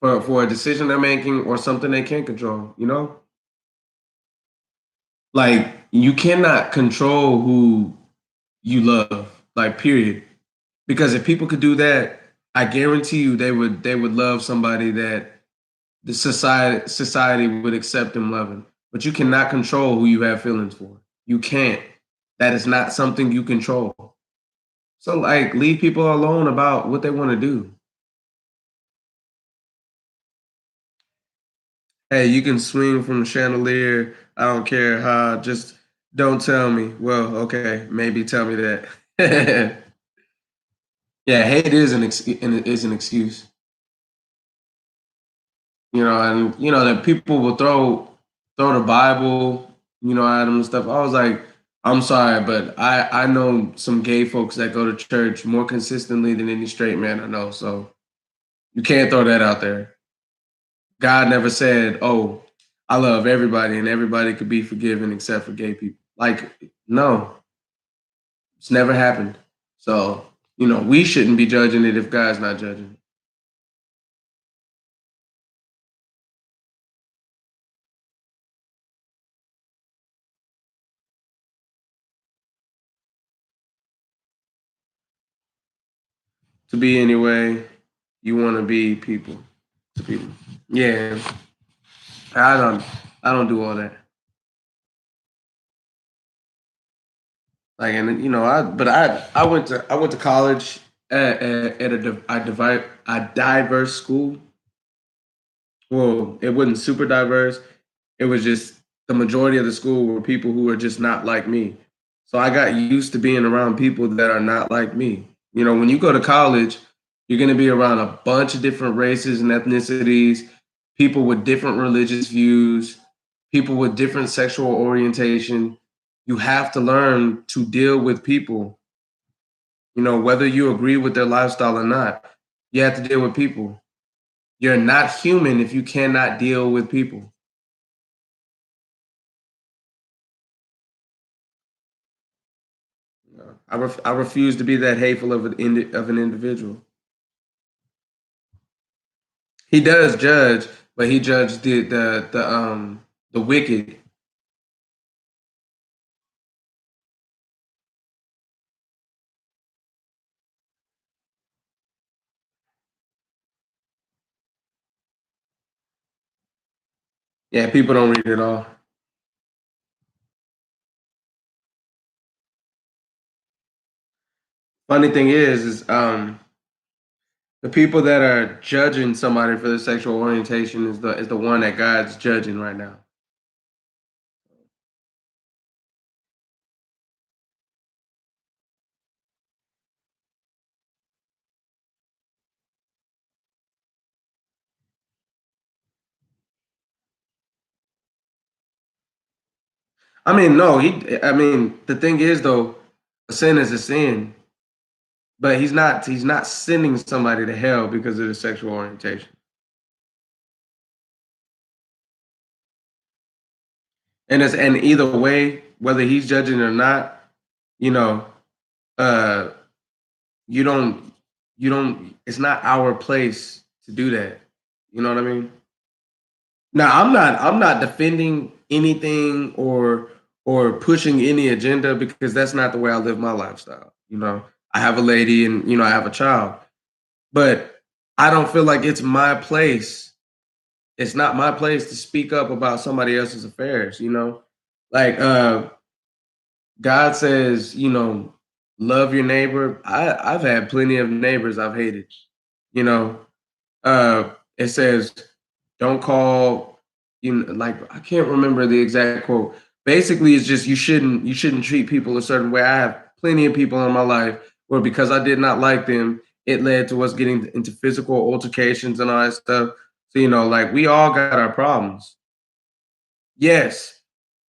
Speaker 1: for a decision they're making or something they can't control? Like, you cannot control who you love, like, period. Because if people could do that, I guarantee you they would love somebody that the society would accept them loving. But you cannot control who you have feelings for. You can't. That is not something you control. So, like, leave people alone about what they want to do. Hey, you can swing from the chandelier. I don't care how. Just don't tell me. Well, okay, maybe tell me that. Yeah, hate is an excuse. And that people will throw the Bible, at them and stuff. I was like, I'm sorry, but I know some gay folks that go to church more consistently than any straight man I know. So you can't throw that out there. God never said, "Oh, I love everybody and everybody could be forgiven except for gay people." Like, no, it's never happened. So we shouldn't be judging it if God's not judging it. To be anyway, you want to be people to people. Yeah, I don't. I don't do all that. Like, and I went to college at a diverse school. Well, it wasn't super diverse. It was just the majority of the school were people who were just not like me. So I got used to being around people that are not like me. When you go to college, you're going to be around a bunch of different races and ethnicities, people with different religious views, people with different sexual orientation. You have to learn to deal with people, whether you agree with their lifestyle or not. You have to deal with people. You're not human if you cannot deal with people. I refuse to be that hateful of an individual. He does judge, but he judged the wicked. Yeah, people don't read it all. Funny thing is the people that are judging somebody for their sexual orientation is the one that God's judging right now. I mean, no, I mean, the thing is though, a sin is a sin, but he's not sending somebody to hell because of their sexual orientation. And either way, whether he's judging or not, you know, uh you don't it's not our place to do that. You know what I mean? Now, I'm not defending anything or pushing any agenda because that's not the way I live my lifestyle. I have a lady and I have a child. But I don't feel like it's my place. It's not my place to speak up about somebody else's affairs, Like God says, love your neighbor. I've had plenty of neighbors I've hated, you know. It says, don't call, like I can't remember the exact quote. Basically, it's just you shouldn't treat people a certain way. I have plenty of people in my life where because I did not like them, it led to us getting into physical altercations and all that stuff. So, like we all got our problems. Yes,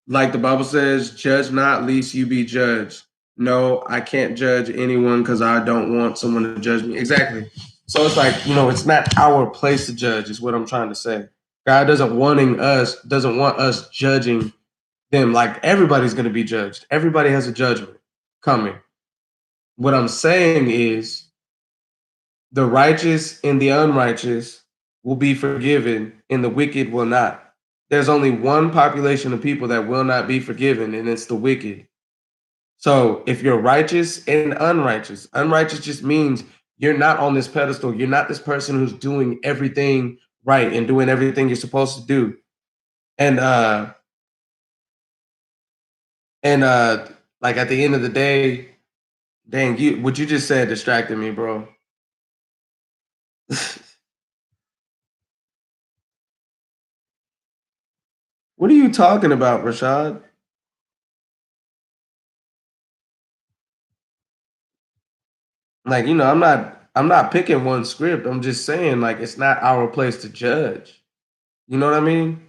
Speaker 1: like the Bible says, judge not, lest you be judged. No, I can't judge anyone because I don't want someone to judge me. Exactly. So it's like, it's not our place to judge, is what I'm trying to say. God doesn't want us judging them. Like everybody's gonna be judged. Everybody has a judgment coming. What I'm saying is the righteous and the unrighteous will be forgiven, and the wicked will not. There's only one population of people that will not be forgiven, and it's the wicked. So if you're righteous and unrighteous, unrighteous just means you're not on this pedestal. You're not this person who's doing everything right and doing everything you're supposed to do. And and like at the end of the day, dang, you what you just said distracted me, bro. What are you talking about, Rashad? Like, I'm not picking one script. I'm just saying like it's not our place to judge. You know what I mean?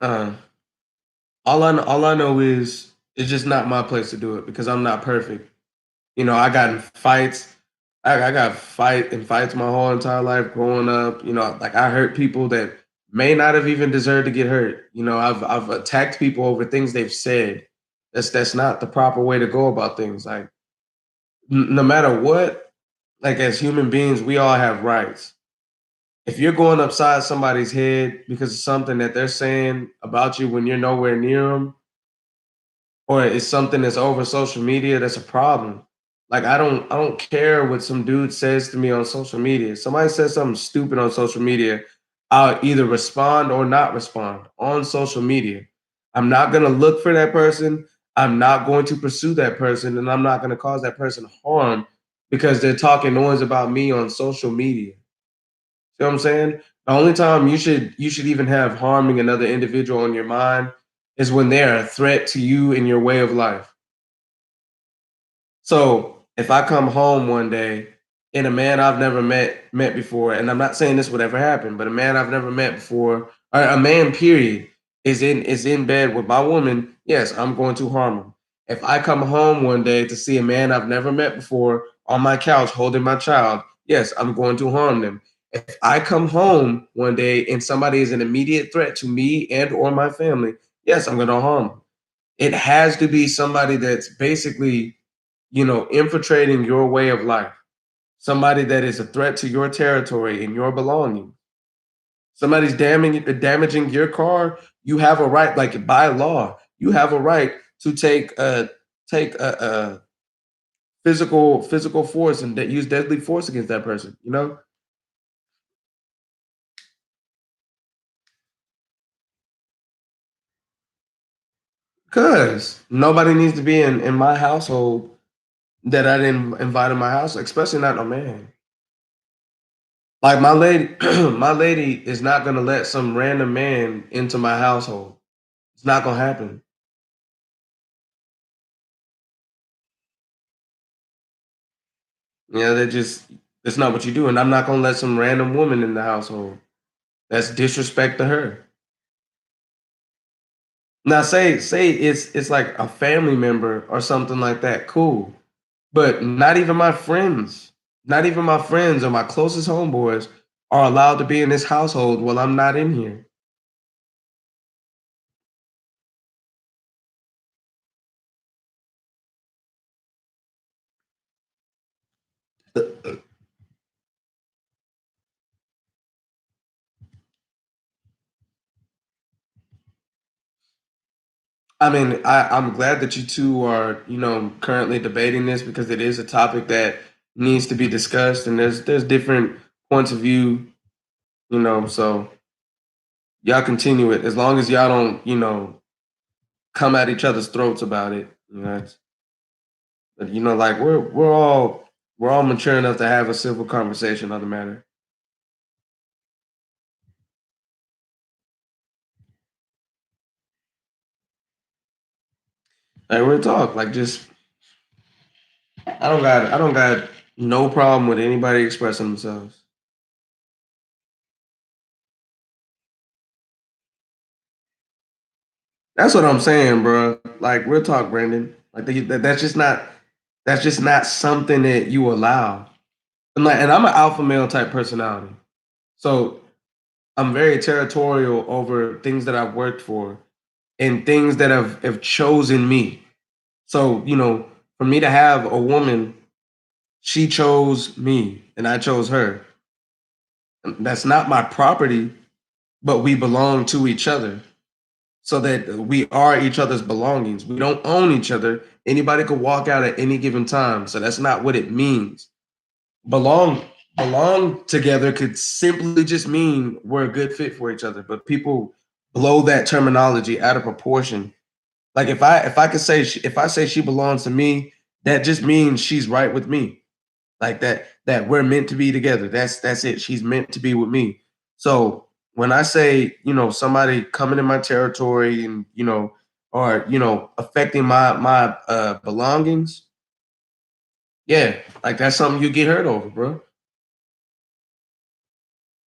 Speaker 1: Uh all I know is it's just not my place to do it because I'm not perfect. I got in fights. I got fight in fights my whole entire life growing up. Like I hurt people that may not have even deserved to get hurt. I've attacked people over things they've said. That's not the proper way to go about things. Like no matter what, like as human beings, we all have rights. If you're going upside somebody's head because of something that they're saying about you when you're nowhere near them, or it's something that's over social media, that's a problem. Like I don't care what some dude says to me on social media. Somebody says something stupid on social media, I'll either respond or not respond on social media. I'm not going to look for that person. I'm not going to pursue that person, and I'm not going to cause that person harm because they're talking noise about me on social media. See what I'm saying? The only time you should even have harming another individual on your mind is when they're a threat to you in your way of life. So if I come home one day and a man I've never met before, and I'm not saying this would ever happen, but a man I've never met before, or a man period, is in bed with my woman, yes, I'm going to harm him. If I come home one day to see a man I've never met before on my couch holding my child, yes, I'm going to harm them. If I come home one day and somebody is an immediate threat to me and or my family, yes, I'm going to harm them. It has to be somebody that's basically, infiltrating your way of life, somebody that is a threat to your territory and your belonging. Somebody's damaging your car, you have a right, like by law, you have a right to take a physical force and use deadly force against that person. Because nobody needs to be in my household that I didn't invite in my house, especially not no man. Like my lady, my lady is not gonna let some random man into my household. It's not gonna happen. That's not what you do. And I'm not gonna let some random woman in the household. That's disrespect to her. Now say it's like a family member or something like that. Cool. But not even my friends or my closest homeboys are allowed to be in this household while I'm not in here. I mean, I'm glad that you two are, currently debating this because it is a topic that needs to be discussed, and there's different points of view, so y'all continue it as long as y'all don't, come at each other's throats about it. But like we're all mature enough to have a civil conversation on the matter. Like we're talk, like just I don't got no problem with anybody expressing themselves. That's what I'm saying, bro. Like real talk, Brandon. Like that's just not something that you allow. And I'm an alpha male type personality, so I'm very territorial over things that I've worked for and things that have chosen me. So for me to have a woman, she chose me and I chose her. That's not my property, but we belong to each other. So that we are each other's belongings. We don't own each other. Anybody could walk out at any given time. So that's not what it means. Belong belong together could simply just mean we're a good fit for each other. But people blow that terminology out of proportion. Like if I could say if I say she belongs to me, that just means she's right with me. Like that we're meant to be together. That's it. She's meant to be with me. So when I say, somebody coming in my territory and, or, affecting my belongings, yeah, like that's something you get hurt over, bro.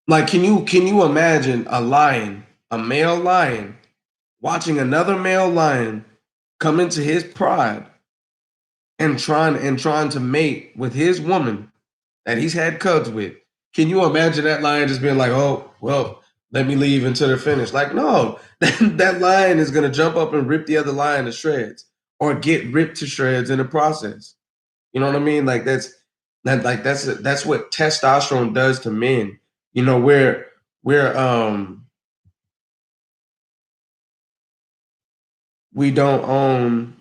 Speaker 1: Like can you imagine a lion, a male lion, watching another male lion come into his pride and trying to mate with his woman that he's had cubs with? Can you imagine that lion just being like, "Oh, well, let me leave until they're finished"? Like, no, that lion is gonna jump up and rip the other lion to shreds, or get ripped to shreds in the process. You know what I mean? Like that's what testosterone does to men. We're we don't own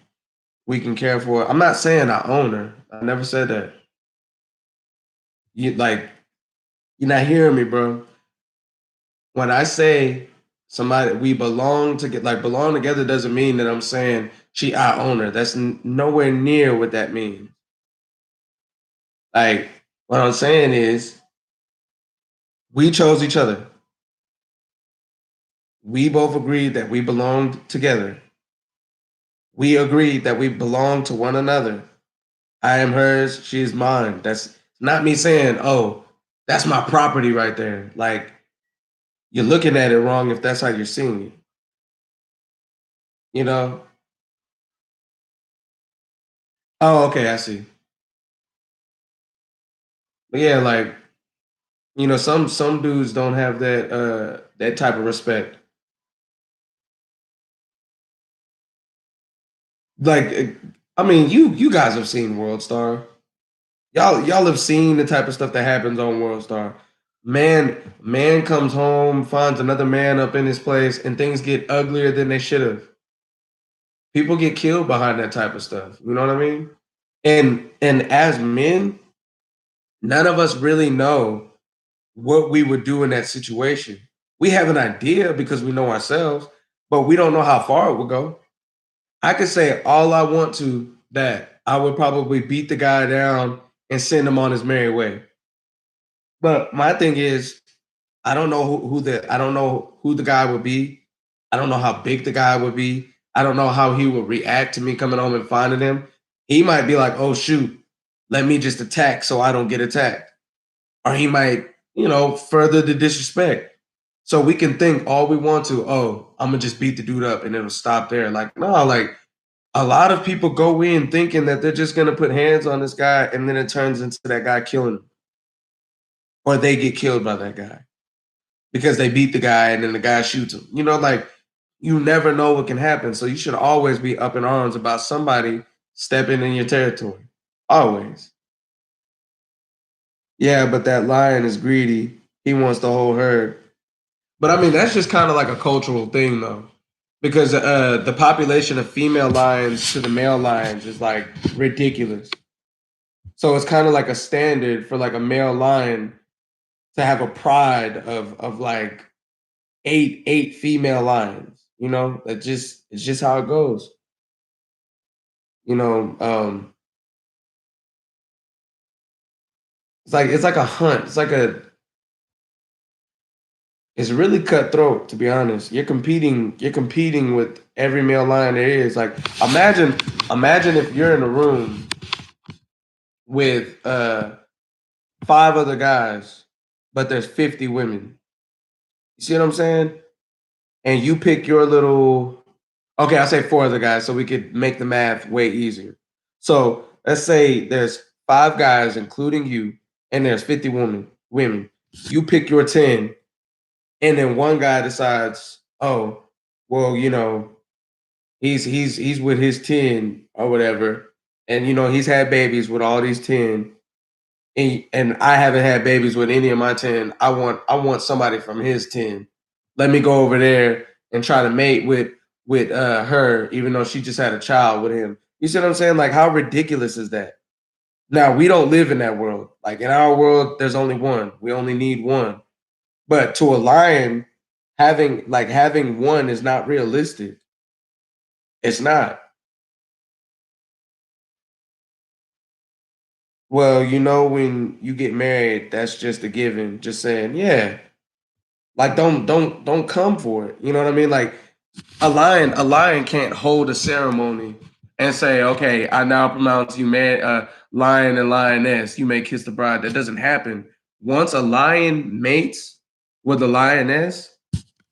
Speaker 1: we can care for her. I'm not saying I own her. I never said that. You like you're not hearing me, bro. When I say somebody we belong to get like belong together doesn't mean that I'm saying I own her. That's nowhere near what that means. Like what I'm saying is we chose each other. We both agreed that we belonged together. We agreed that we belong to one another. I am hers, she is mine. That's not me saying, oh, that's my property right there. Like you're looking at it wrong if that's how you're seeing it. You know? Oh, okay, I see. But yeah, like, some dudes don't have that type of respect. Like I mean, you guys have seen World Star. Y'all have seen the type of stuff that happens on World Star. Man comes home, finds another man up in his place, and things get uglier than they should have. People get killed behind that type of stuff. You know what I mean? And as men, none of us really know what we would do in that situation. We have an idea because we know ourselves, but we don't know how far it would go. I could say all I want to that I would probably beat the guy down and send him on his merry way. But my thing is, I don't know who the guy would be. I don't know how big the guy would be. I don't know how he would react to me coming home and finding him. He might be like, "Oh shoot, let me just attack so I don't get attacked," or he might, further the disrespect. So we can think all we want to. Oh, I'm gonna just beat the dude up and it'll stop there. Like no, like a lot of people go in thinking that they're just gonna put hands on this guy and then it turns into that guy killing them or they get killed by that guy because they beat the guy and then the guy shoots him. Like you never know what can happen. So you should always be up in arms about somebody stepping in your territory. Always. Yeah, but that lion is greedy. He wants the whole herd. But I mean, that's just kind of like a cultural thing, though, because the population of female lions to the male lions is like ridiculous. So it's kind of like a standard for like a male lion to have a pride of like eight female lions. It's just how it goes. You know, it's like a hunt. It's really cutthroat, to be honest. You're competing with every male lion there is. Like imagine if you're in a room with five other guys, but there's 50 women. You see what I'm saying? And you pick your little okay, I'll say four other guys so we could make the math way easier. So let's say there's five guys, including you, and there's 50 women. You pick your 10, and then one guy decides, oh, well, he's with his 10 or whatever, and he's had babies with all these 10, and I haven't had babies with any of my 10. I want somebody from his 10. Let me go over there and try to mate with her, even though she just had a child with him. You see what I'm saying? Like, how ridiculous is that? Now we don't live in that world. Like in our world, there's only one. We only need one. But to a lion, having one is not realistic. It's not. Well, when you get married, that's just a given. Just saying, yeah. Like don't come for it. You know what I mean? Like a lion can't hold a ceremony and say, okay, I now pronounce you man lion and lioness, you may kiss the bride. That doesn't happen. Once a lion mates with a lioness,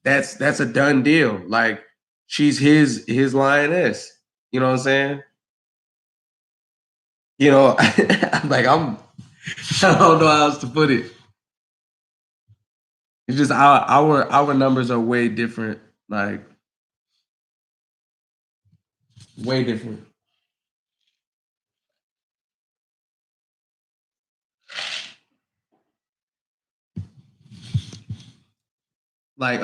Speaker 1: that's a done deal. Like she's his lioness. You know what I'm saying? Like I don't know how else to put it. It's just our numbers are way different. Like way different. Like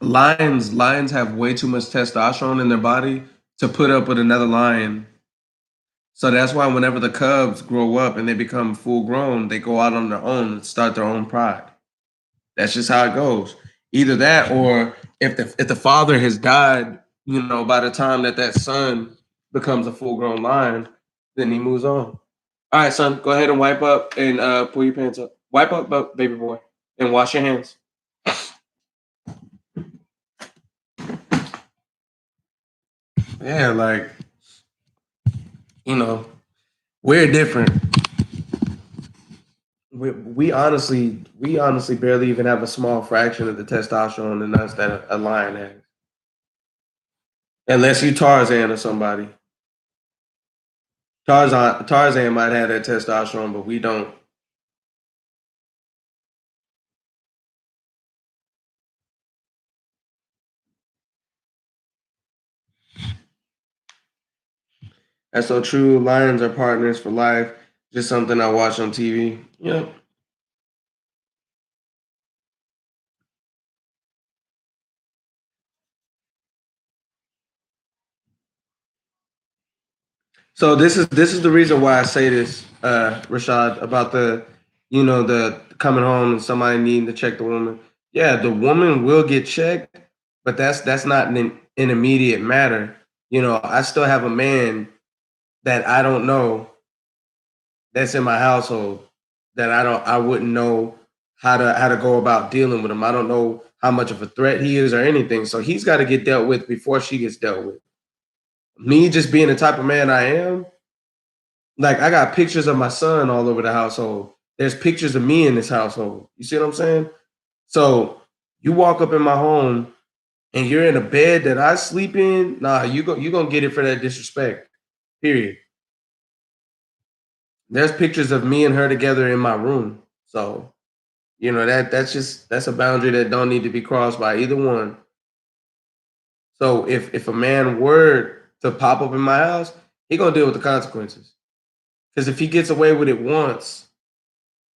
Speaker 1: lions have way too much testosterone in their body, to put up with another lion. So that's why whenever the cubs grow up and they become full grown, they go out on their own and start their own pride. That's just how it goes. Either that, or if the father has died, by the time that son becomes a full grown lion, then he moves on. All right, son, go ahead and wipe up and pull your pants up. Wipe up, baby boy, and wash your hands. Yeah, like you know, we're different. We honestly barely even have a small fraction of the testosterone in us that a lion has, unless you Tarzan or somebody. Tarzan might have that testosterone, but we don't. That's so true. Lions are partners for life. Just something I watch on TV. Yep. So this is the reason why I say this, Rashad, about the coming home and somebody needing to check the woman. Yeah, the woman will get checked, but that's not an immediate matter. I still have a man that I don't know that's in my household that I wouldn't know how to go about dealing with him. I don't know how much of a threat he is or anything. So he's got to get dealt with before she gets dealt with. Me just being the type of man I am, like I got pictures of my son all over the household. There's pictures of me in this household. You see what I'm saying? So you walk up in my home and you're in a bed that I sleep in, nah, you gonna get it for that disrespect. Period. There's pictures of me and her together in my room. So that's a boundary that don't need to be crossed by either one. So if a man were to pop up in my house, he gonna deal with the consequences. Because if he gets away with it once,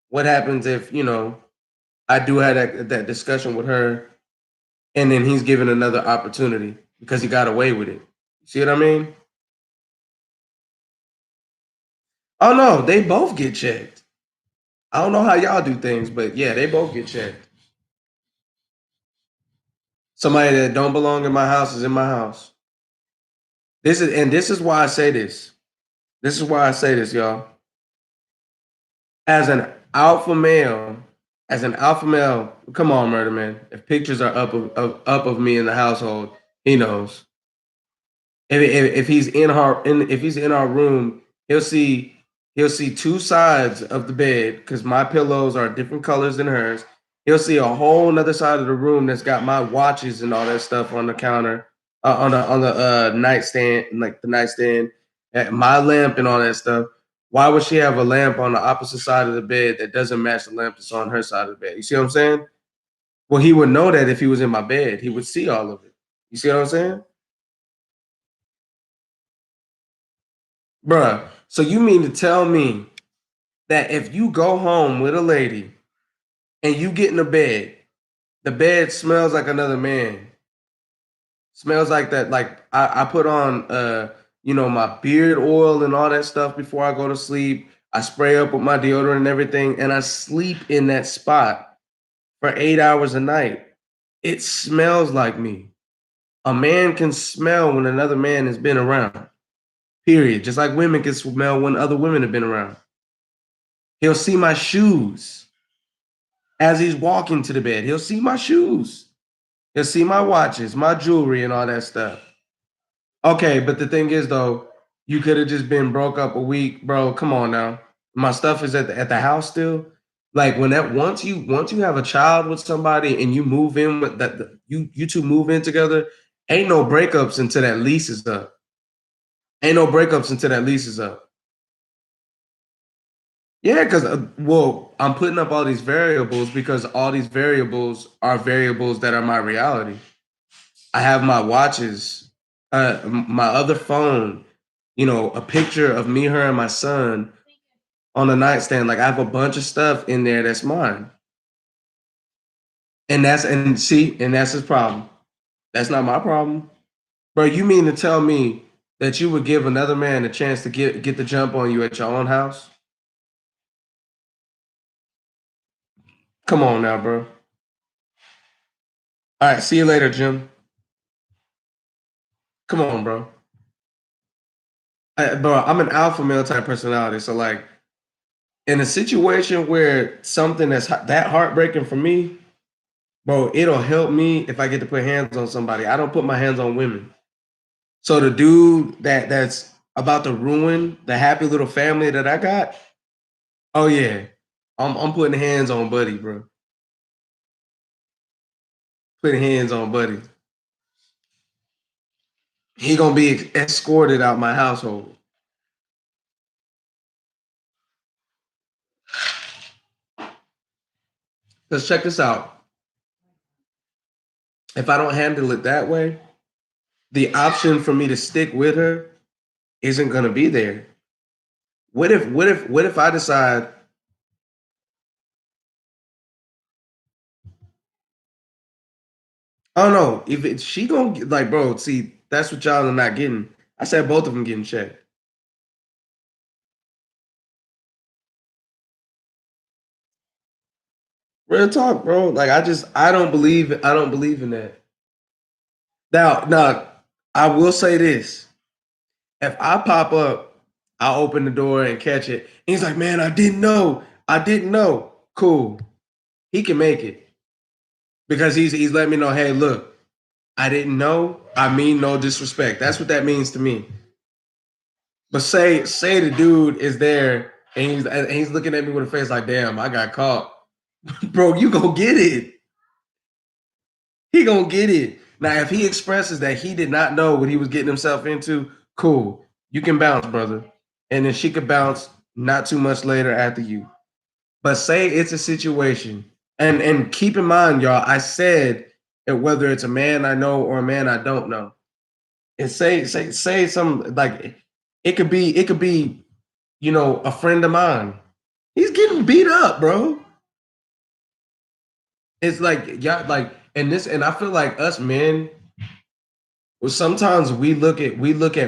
Speaker 1: what happens if I do have that discussion with her, and then he's given another opportunity because he got away with it? See what I mean? Oh no, they both get checked. I don't know how y'all do things, but yeah, they both get checked. Somebody that don't belong in my house is in my house. This is why I say this. This is why I say this, y'all. As an alpha male, as an alpha male, come on, murder man. If pictures are up of me in the household, he knows. If he's if he's in our room, he'll see he'll see two sides of the bed because my pillows are different colors than hers. He'll see a whole other side of the room that's got my watches and all that stuff on the counter, on the nightstand, like the nightstand, my lamp and all that stuff. Why would she have a lamp on the opposite side of the bed that doesn't match the lamp that's on her side of the bed? You see what I'm saying? Well, he would know that if he was in my bed, he would see all of it. You see what I'm saying? Bruh, so you mean to tell me that if you go home with a lady and you get in the bed smells like another man, smells like that, like I put on my beard oil and all that stuff before I go to sleep. I spray up with my deodorant and everything, and I sleep in that spot for 8 hours a night. It smells like me. A man can smell when another man has been around. Period. Just like women can smell when other women have been around. He'll see my shoes as he's walking to the bed. He'll see my shoes. He'll see my watches, my jewelry, and all that stuff. Okay, but the thing is, though, you could have just been broke up a week, bro. Come on now. My stuff is at the house still. Like when that once you have a child with somebody and you move in with you two move in together, ain't no breakups until that lease is up. Ain't no breakups until that lease is up. Yeah, because well, I'm putting up all these variables because all these variables are variables that are my reality. I have my watches, my other phone, a picture of me, her, and my son on the nightstand. Like I have a bunch of stuff in there that's mine, and that's his problem. That's not my problem, bro. You mean to tell me that you would give another man a chance to get the jump on you at your own house? Come on now, bro. All right, see you later, Jim. Come on, bro. Bro, I'm an alpha male type personality, so like in a situation where something that's that heartbreaking for me, bro, it'll help me if I get to put hands on somebody. I don't put my hands on women. So the dude that's about to ruin the happy little family that I got, oh yeah, I'm putting hands on Buddy, bro. Putting hands on Buddy. He gonna be escorted out my household. Cause check this out. If I don't handle it that way, the option for me to stick with her isn't gonna be there. What if I decide, oh no, if it, she gonna like, bro, see, that's what y'all are not getting. I said both of them getting checked. Real talk, bro. Like I don't believe in that. Now, I will say this. If I pop up, I'll open the door and catch it. And he's like, man, I didn't know. I didn't know. Cool. He can make it. Because he's letting me know, hey, look, I didn't know. I mean no disrespect. That's what that means to me. But say the dude is there and he's looking at me with a face like, damn, I got caught. Bro, you go get it. He gonna get it. Now, if he expresses that he did not know what he was getting himself into, cool. You can bounce, brother. And then she could bounce not too much later after you. But say it's a situation, and keep in mind, y'all, I said that whether it's a man I know or a man I don't know. And say some like it could be, a friend of mine. He's getting beat up, bro. It's like y'all like and I feel like us men, well, sometimes we look at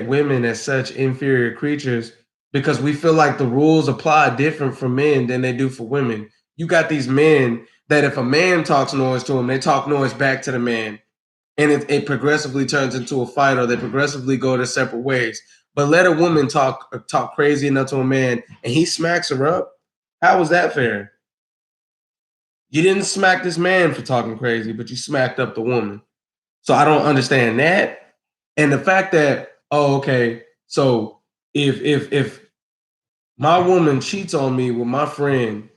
Speaker 1: women as such inferior creatures because we feel like the rules apply different for men than they do for women. You got these men that if a man talks noise to them, they talk noise back to the man, and it progressively turns into a fight, or they progressively go their separate ways. But let a woman talk crazy enough to a man, and he smacks her up. How is that fair? You didn't smack this man for talking crazy, but you smacked up the woman. So I don't understand that. And the fact that, oh, okay, so if my woman cheats on me with my friend,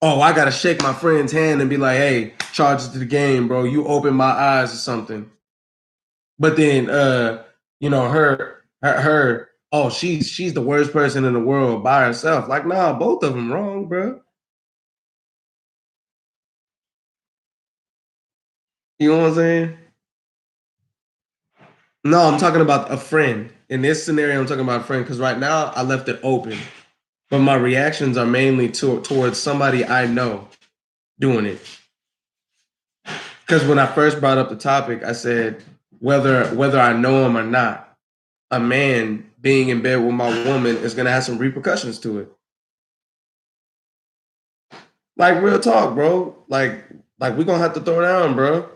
Speaker 1: oh, I gotta shake my friend's hand and be like, hey, charge it to the game, bro. You open my eyes or something. But then her, oh, she's the worst person in the world by herself. Like, nah, both of them wrong, bro. You know what I'm saying? No, I'm talking about a friend. In this scenario, I'm talking about a friend because right now I left it open. But my reactions are mainly towards somebody I know doing it. Because when I first brought up the topic, I said whether I know him or not, a man being in bed with my woman is gonna have some repercussions to it. Like real talk, bro. Like we gonna have to throw down, bro.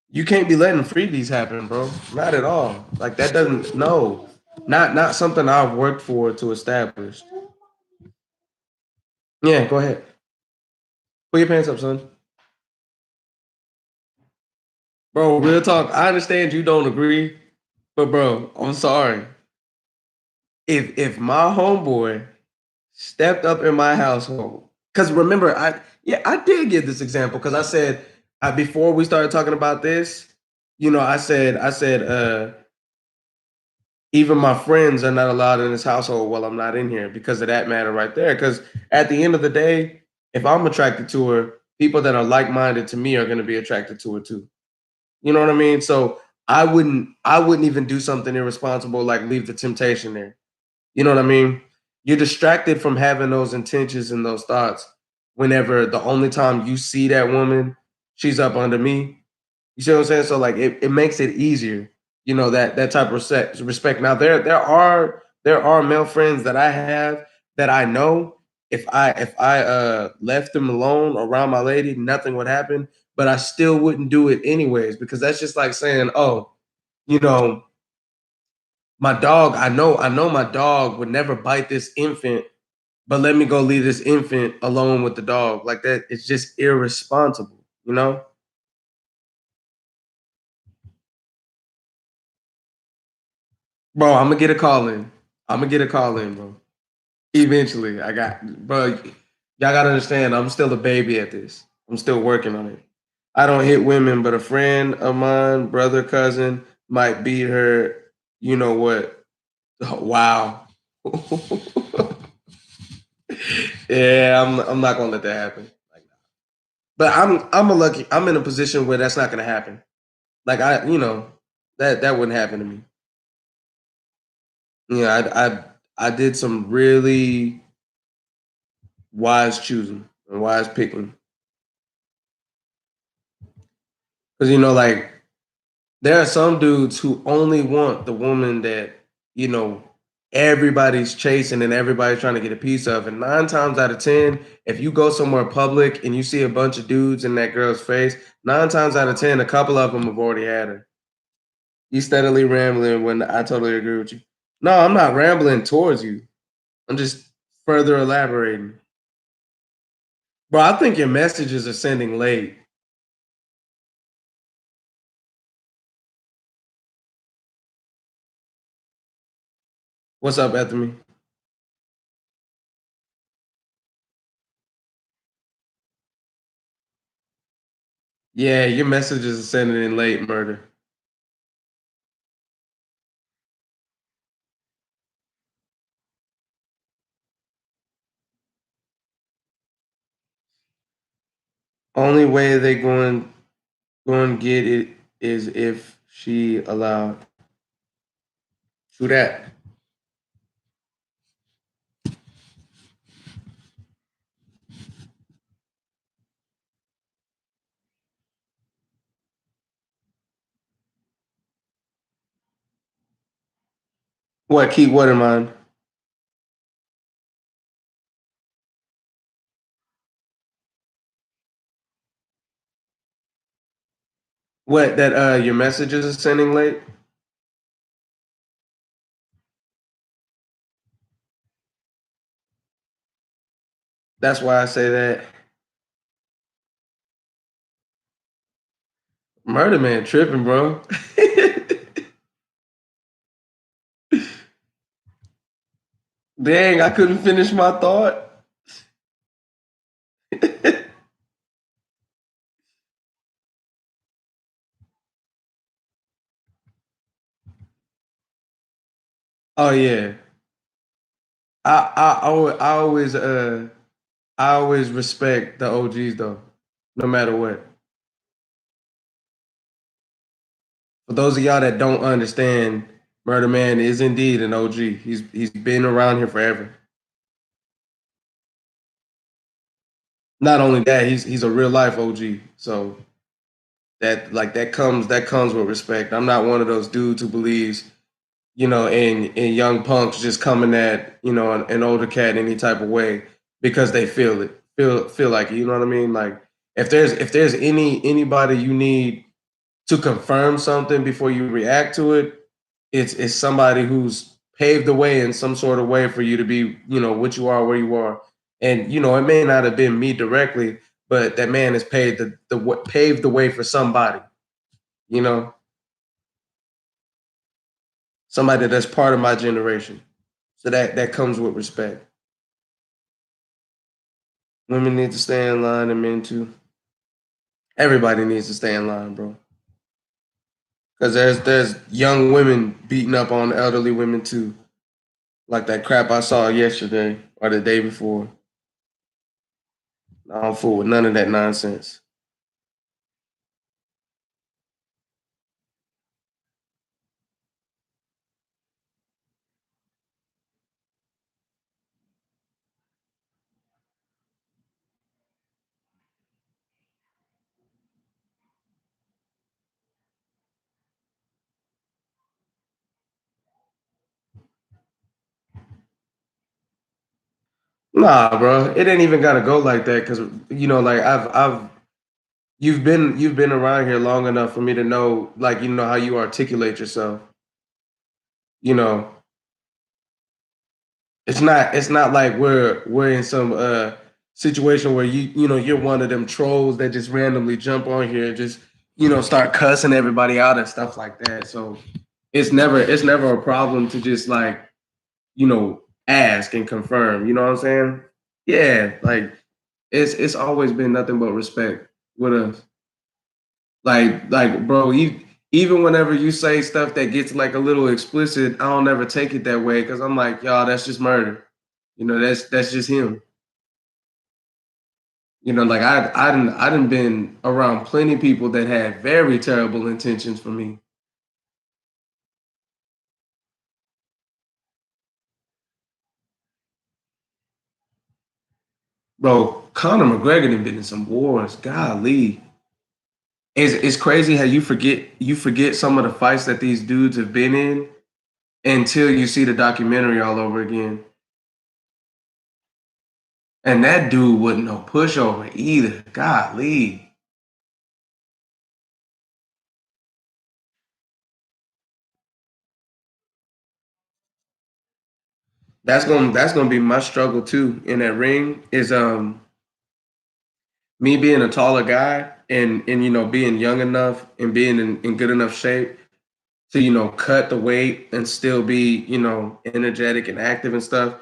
Speaker 1: You can't be letting freebies happen, bro. Not at all. Like that doesn't no. Not something I've worked for to establish. Yeah, go ahead. Put your pants up, son. Bro, real talk. I understand you don't agree, but bro, I'm sorry. If my homeboy stepped up in my household, because remember, I did give this example because I said before we started talking about this, I said even my friends are not allowed in this household while I'm not in here because of that matter right there. Because at the end of the day, if I'm attracted to her, people that are like minded to me are going to be attracted to her too. You know what I mean? So I wouldn't even do something irresponsible like leave the temptation there. You know what I mean? You're distracted from having those intentions and those thoughts whenever the only time you see that woman she's up under me. You see what I'm saying? So like it makes it easier, that type of respect. Now there are male friends that I have that I know if I left them alone around my lady, nothing would happen, but I still wouldn't do it anyways because that's just like saying, oh, you know, my dog, I know my dog would never bite this infant, but let me go leave this infant alone with the dog. Like that, it's just irresponsible, you know? Bro, I'm gonna get a call in. I'm gonna get a call in, bro. Eventually, bro. Y'all gotta understand. I'm still a baby at this. I'm still working on it. I don't hit women, but a friend of mine, brother, cousin, might beat her. You know what? Oh, wow. Yeah, I'm not gonna let that happen. But I'm in a position where that's not gonna happen. Like that wouldn't happen to me. I did some really wise choosing and wise picking. Because like there are some dudes who only want the woman that you know everybody's chasing and everybody's trying to get a piece of. And 9 times out of 10, if you go somewhere public and you see a bunch of dudes in that girl's face, 9 times out of 10, a couple of them have already had her. You steadily rambling when I totally agree with you. No, I'm not rambling towards you. I'm just further elaborating. Bro, I think your messages are sending late. What's up, Anthony? Yeah, your messages are sending in late, murder. Only way they going to get it is if she allowed. True that. What? Keep what in mind? What that your messages are sending late? That's why I say that. Murder man tripping, bro. Dang, I couldn't finish my thought. Oh yeah. I always respect the OGs though, no matter what. For those of y'all that don't understand, Murder Man is indeed an OG. He's been around here forever. Not only that, he's a real life OG. So that comes with respect. I'm not one of those dudes who believes, in young punks just coming at, an older cat any type of way because they feel like it, you know what I mean? Like if there's anybody you need to confirm something before you react to it, it's somebody who's paved the way in some sort of way for you to be, what you are, where you are. And it may not have been me directly, but that man has paved the way for somebody, you know, somebody that's part of my generation. So that comes with respect. Women need to stay in line and men too. Everybody needs to stay in line, bro. Because there's young women beating up on elderly women too. Like that crap I saw yesterday or the day before. I don't fool with none of that nonsense. Nah, bro, it ain't even gotta go like that because like you've been around here long enough for me to know, like, how you articulate yourself. You know, it's not like we're in some situation where you're one of them trolls that just randomly jump on here and just start cussing everybody out and stuff like that. So it's never a problem to just like ask and confirm. You know what I'm saying? Yeah, like it's always been nothing but respect with us. Like, bro, even whenever you say stuff that gets like a little explicit, I don't ever take it that way because I'm like, y'all, that's just murder. That's just him. Like I didn't been around plenty of people that had very terrible intentions for me. Bro, Conor McGregor done been in some wars. Golly. It's crazy how you forget some of the fights that these dudes have been in until you see the documentary all over again. And that dude wasn't no pushover either. Golly. That's gonna be my struggle too in that ring is me being a taller guy and being young enough and being in good enough shape to cut the weight and still be energetic and active and stuff.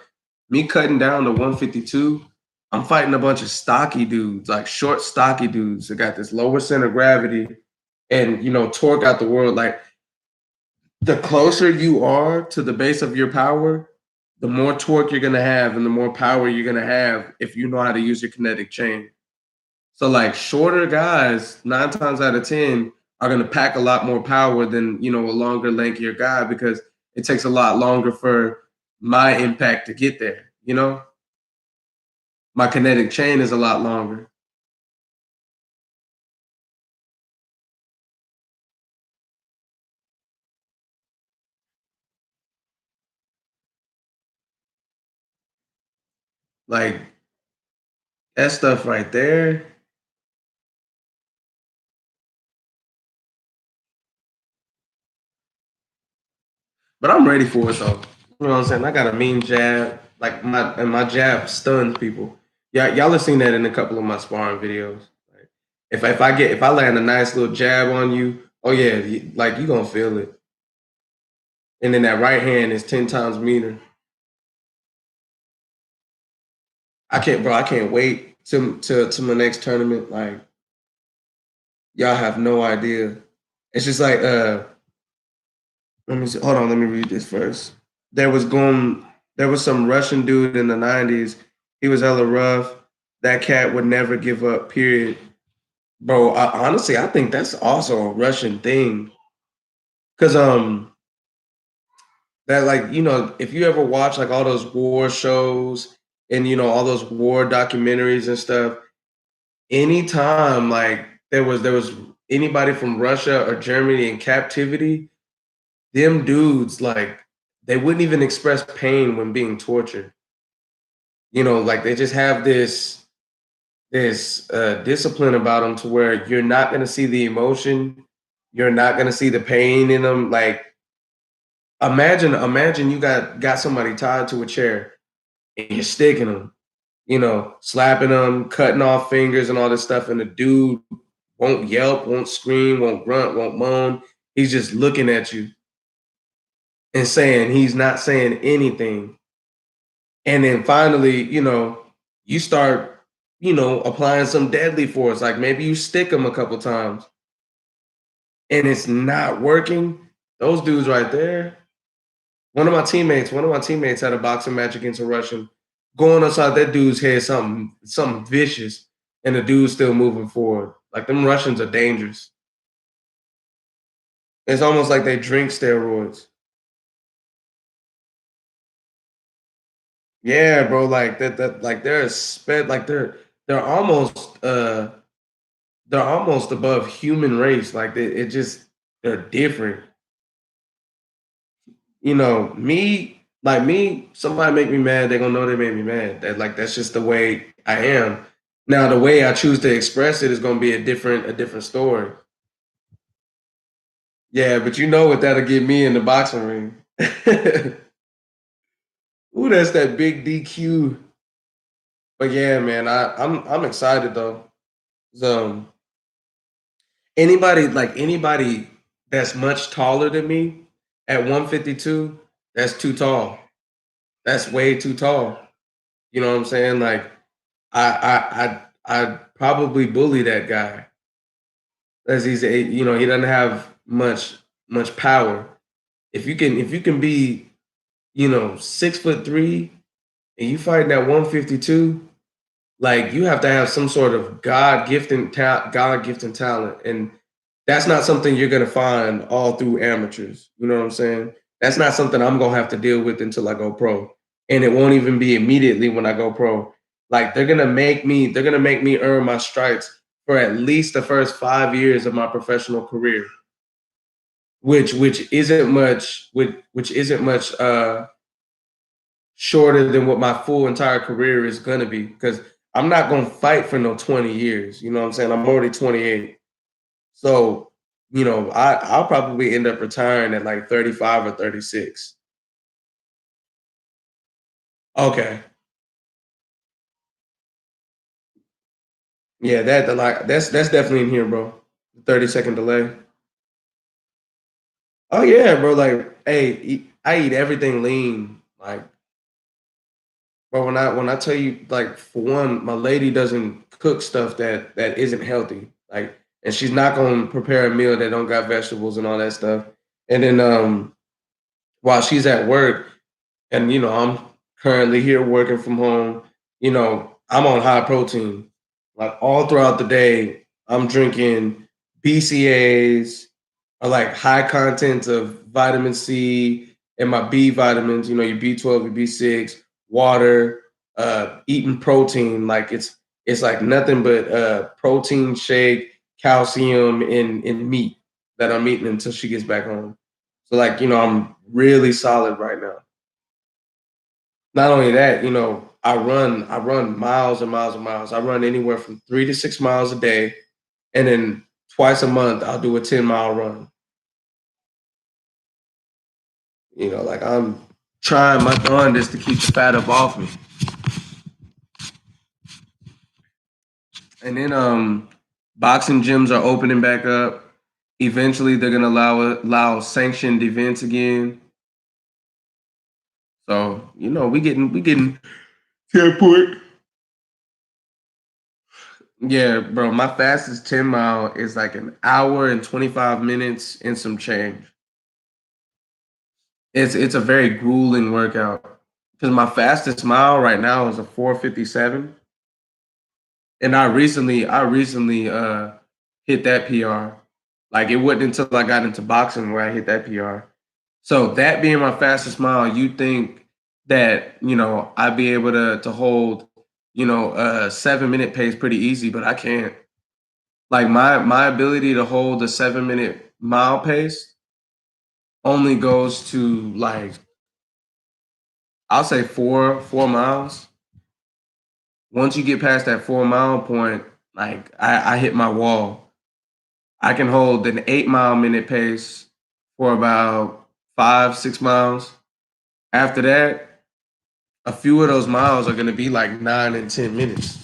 Speaker 1: Me cutting down to 152, I'm fighting a bunch of stocky dudes, like short stocky dudes that got this lower center of gravity and torque out the world. Like the closer you are to the base of your power, the more torque you're gonna have and the more power you're gonna have if you know how to use your kinetic chain. So like shorter guys, 9 times out of 10, are gonna pack a lot more power than a longer, lankier guy because it takes a lot longer for my impact to get there. My kinetic chain is a lot longer. Like that stuff right there. But I'm ready for it though. You know what I'm saying? I got a mean jab. Like my jab stuns people. Yeah, y'all have seen that in a couple of my sparring videos. Like, if I land a nice little jab on you, oh yeah, like you gonna feel it. And then that right hand is 10 times meaner. I can't wait to my next tournament. Like y'all have no idea. It's just like let me see. Hold on, let me read this first. There was going there was some Russian dude in the 90s. He was hella rough. That cat would never give up, period. Bro, honestly, I think that's also a Russian thing. Cause that like, if you ever watch like all those war shows and all those war documentaries and stuff, anytime like there was anybody from Russia or Germany in captivity, them dudes like they wouldn't even express pain when being tortured. Like they just have this discipline about them to where you're not gonna see the emotion, you're not gonna see the pain in them. Like imagine you got somebody tied to a chair and you're sticking them, slapping them, cutting off fingers and all this stuff, and the dude won't yelp, won't scream, won't grunt, won't moan. He's just looking at you and saying he's not saying anything. And then finally, you start, applying some deadly force. Like maybe you stick him a couple times and it's not working. Those dudes right there. One of my teammates had a boxing match against a Russian. Going outside that dude's head, something vicious, and the dude's still moving forward. Like them Russians are dangerous. It's almost like they drink steroids. Yeah, bro. Like that like they're sped like they're almost above human race. Like they're different. Me Like me, somebody make me mad, they're gonna know they made me mad. That like that's just the way I am. Now the way I choose to express it is gonna be a different story. Yeah, but you know what that'll get me in the boxing ring. Ooh, that's that big DQ. But yeah, man, I'm excited though. So anybody that's much taller than me at 152, that's too tall. That's way too tall. You know what I'm saying? Like I'd probably bully that guy as he doesn't have much power. If you can be 6'3" and you fighting at 152, like you have to have some sort of God gifting talent, and that's not something you're gonna find all through amateurs. You know what I'm saying? That's not something I'm gonna have to deal with until I go pro, and it won't even be immediately when I go pro. Like they're gonna make me earn my stripes for at least the first 5 years of my professional career, which isn't much shorter than what my full entire career is gonna be. Because I'm not gonna fight for no 20 years. You know what I'm saying? I'm already 28. So, I'll probably end up retiring at like 35 or 36. Okay. Yeah, that's definitely in here, bro. 30-second delay. Oh yeah, bro. Like, hey, I eat everything lean. Like, bro, when I tell you, like, for one, my lady doesn't cook stuff that isn't healthy. Like, and she's not gonna prepare a meal that don't got vegetables and all that stuff. And then while she's at work, and I'm currently here working from home, I'm on high protein. Like all throughout the day, I'm drinking BCAs or like high contents of vitamin C and my B vitamins, your B12, your B6, water, eating protein. Like it's like nothing but protein shake, calcium and meat that I'm eating until she gets back home. So like, I'm really solid right now. Not only that, I run miles and miles and miles. I run anywhere from 3 to 6 miles a day, and then twice a month I'll do a 10-mile run. Like I'm trying my darndest to keep the fat up off me. And then boxing gyms are opening back up. Eventually they're gonna allow sanctioned events again. So, we getting to that point. Yeah, bro. My fastest 10 mile is like an hour and 25 minutes and some change. It's a very grueling workout because my fastest mile right now is a 4:57, and I recently hit that PR. Like it wasn't until I got into boxing where I hit that PR. So that being my fastest mile, you think that I'd be able to hold a 7 minute pace pretty easy, but I can't. Like my ability to hold a 7 minute mile pace only goes to like I'll say four miles. Once you get past that 4 mile point, like I hit my wall. I can hold an 8 mile minute pace for about 5, 6 miles. After that, a few of those miles are gonna be like 9 and 10 minutes.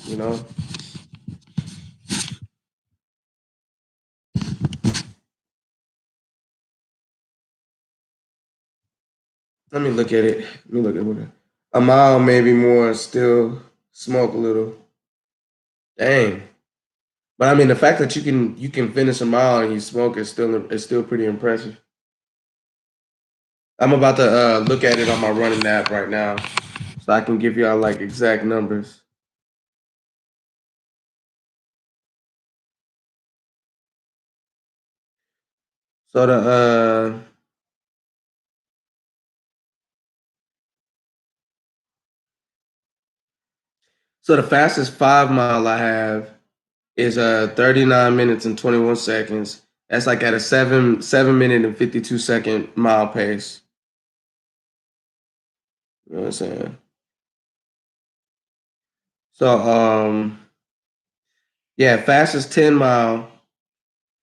Speaker 1: Let me look at it. Let me look at what a mile, maybe more, still smoke a little. Dang. But I mean, the fact that you can finish a mile and you smoke is still pretty impressive. I'm about to look at it on my running app right now, so I can give y'all like exact numbers. So the fastest 5 mile I have is 39 minutes and 21 seconds. That's like at a seven minute and 52 second mile pace. You know what I'm saying? So yeah, fastest 10 mile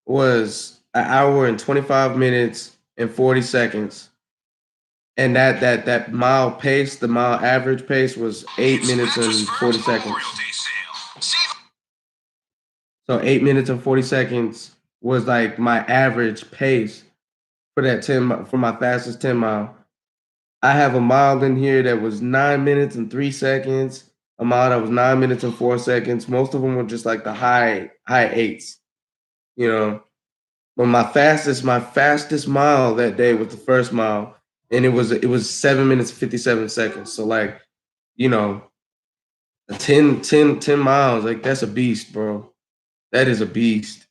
Speaker 1: was an hour and 25 minutes and 40 seconds. And that mile pace, the mile average pace was 8 minutes and 40 seconds. So 8 minutes and 40 seconds was like my average pace for that for my fastest 10 mile. I have a mile in here that was 9 minutes and 3 seconds, a mile that was 9 minutes and 4 seconds. Most of them were just like the high eights, you know. But my fastest mile that day was the first mile, and it was 7 minutes 57 seconds. So like, you know, 10 miles, like that's a beast, bro. That is a beast.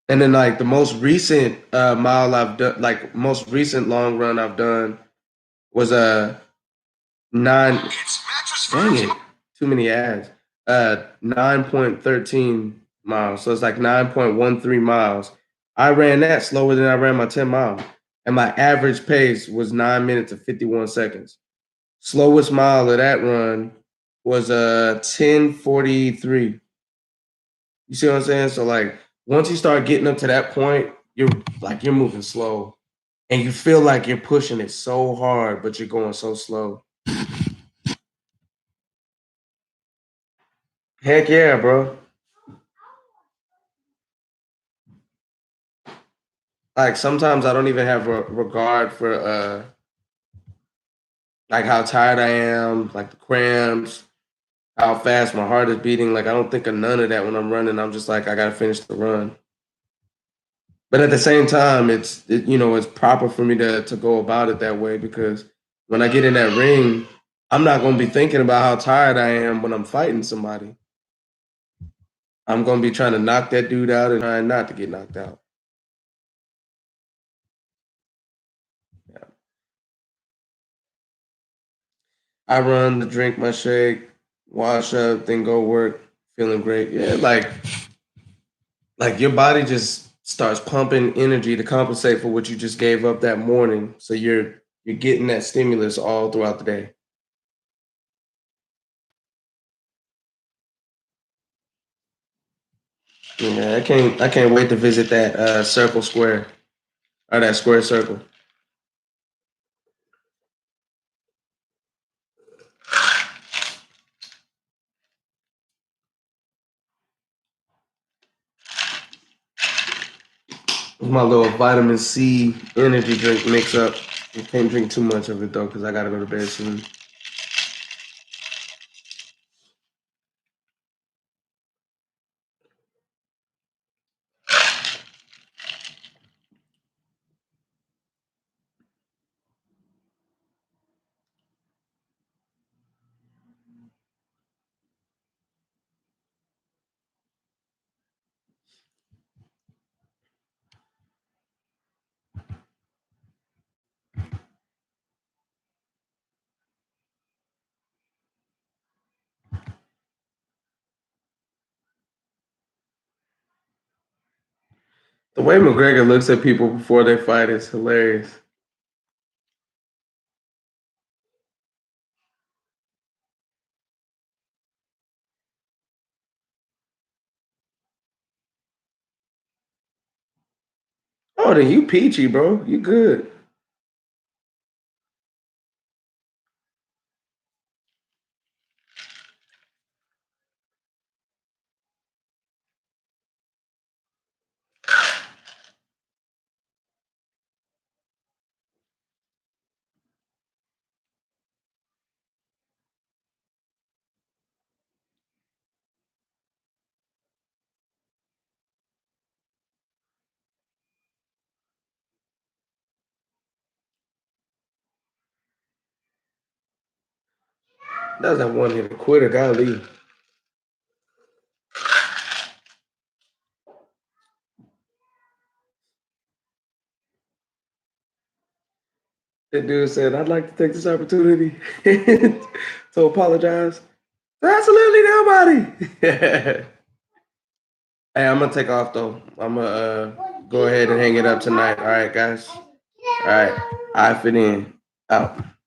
Speaker 1: And then like the most recent mile I've done, like most recent long run I've done was a nine. Dang it, too many ads. 9.13 miles. So it's like 9.13 miles. I ran that slower than I ran my 10 mile, and my average pace was 9 minutes and 51 seconds. Slowest mile of that run was 10:43. You see what I'm saying? So like once you start getting up to that point, you're moving slow. And you feel like you're pushing it so hard, but you're going so slow. Heck yeah, bro. Like sometimes I don't even have regard for like how tired I am, like the cramps, how fast my heart is beating. Like I don't think of none of that when I'm running. I'm just like I gotta finish the run. But at the same time, it's proper for me to go about it that way because when I get in that ring, I'm not gonna be thinking about how tired I am when I'm fighting somebody. I'm gonna be trying to knock that dude out and trying not to get knocked out. Yeah. I run to drink my shake, wash up, then go work, feeling great. Yeah, like your body just starts pumping energy to compensate for what you just gave up that morning. So you're getting that stimulus all throughout the day. Yeah, I can't wait to visit that circle square or that square circle. It's my little vitamin C energy drink mix up. I can't drink too much of it though, because I gotta go to bed soon. The way McGregor looks at people before they fight is hilarious. Oh, then you peachy, bro. You good. That was that one hit quitter, golly. That dude said, I'd like to take this opportunity to apologize to absolutely nobody. Hey, I'm gonna take off though. I'm gonna go ahead and hang it up tonight. All right, guys. All right, I fit in. Out.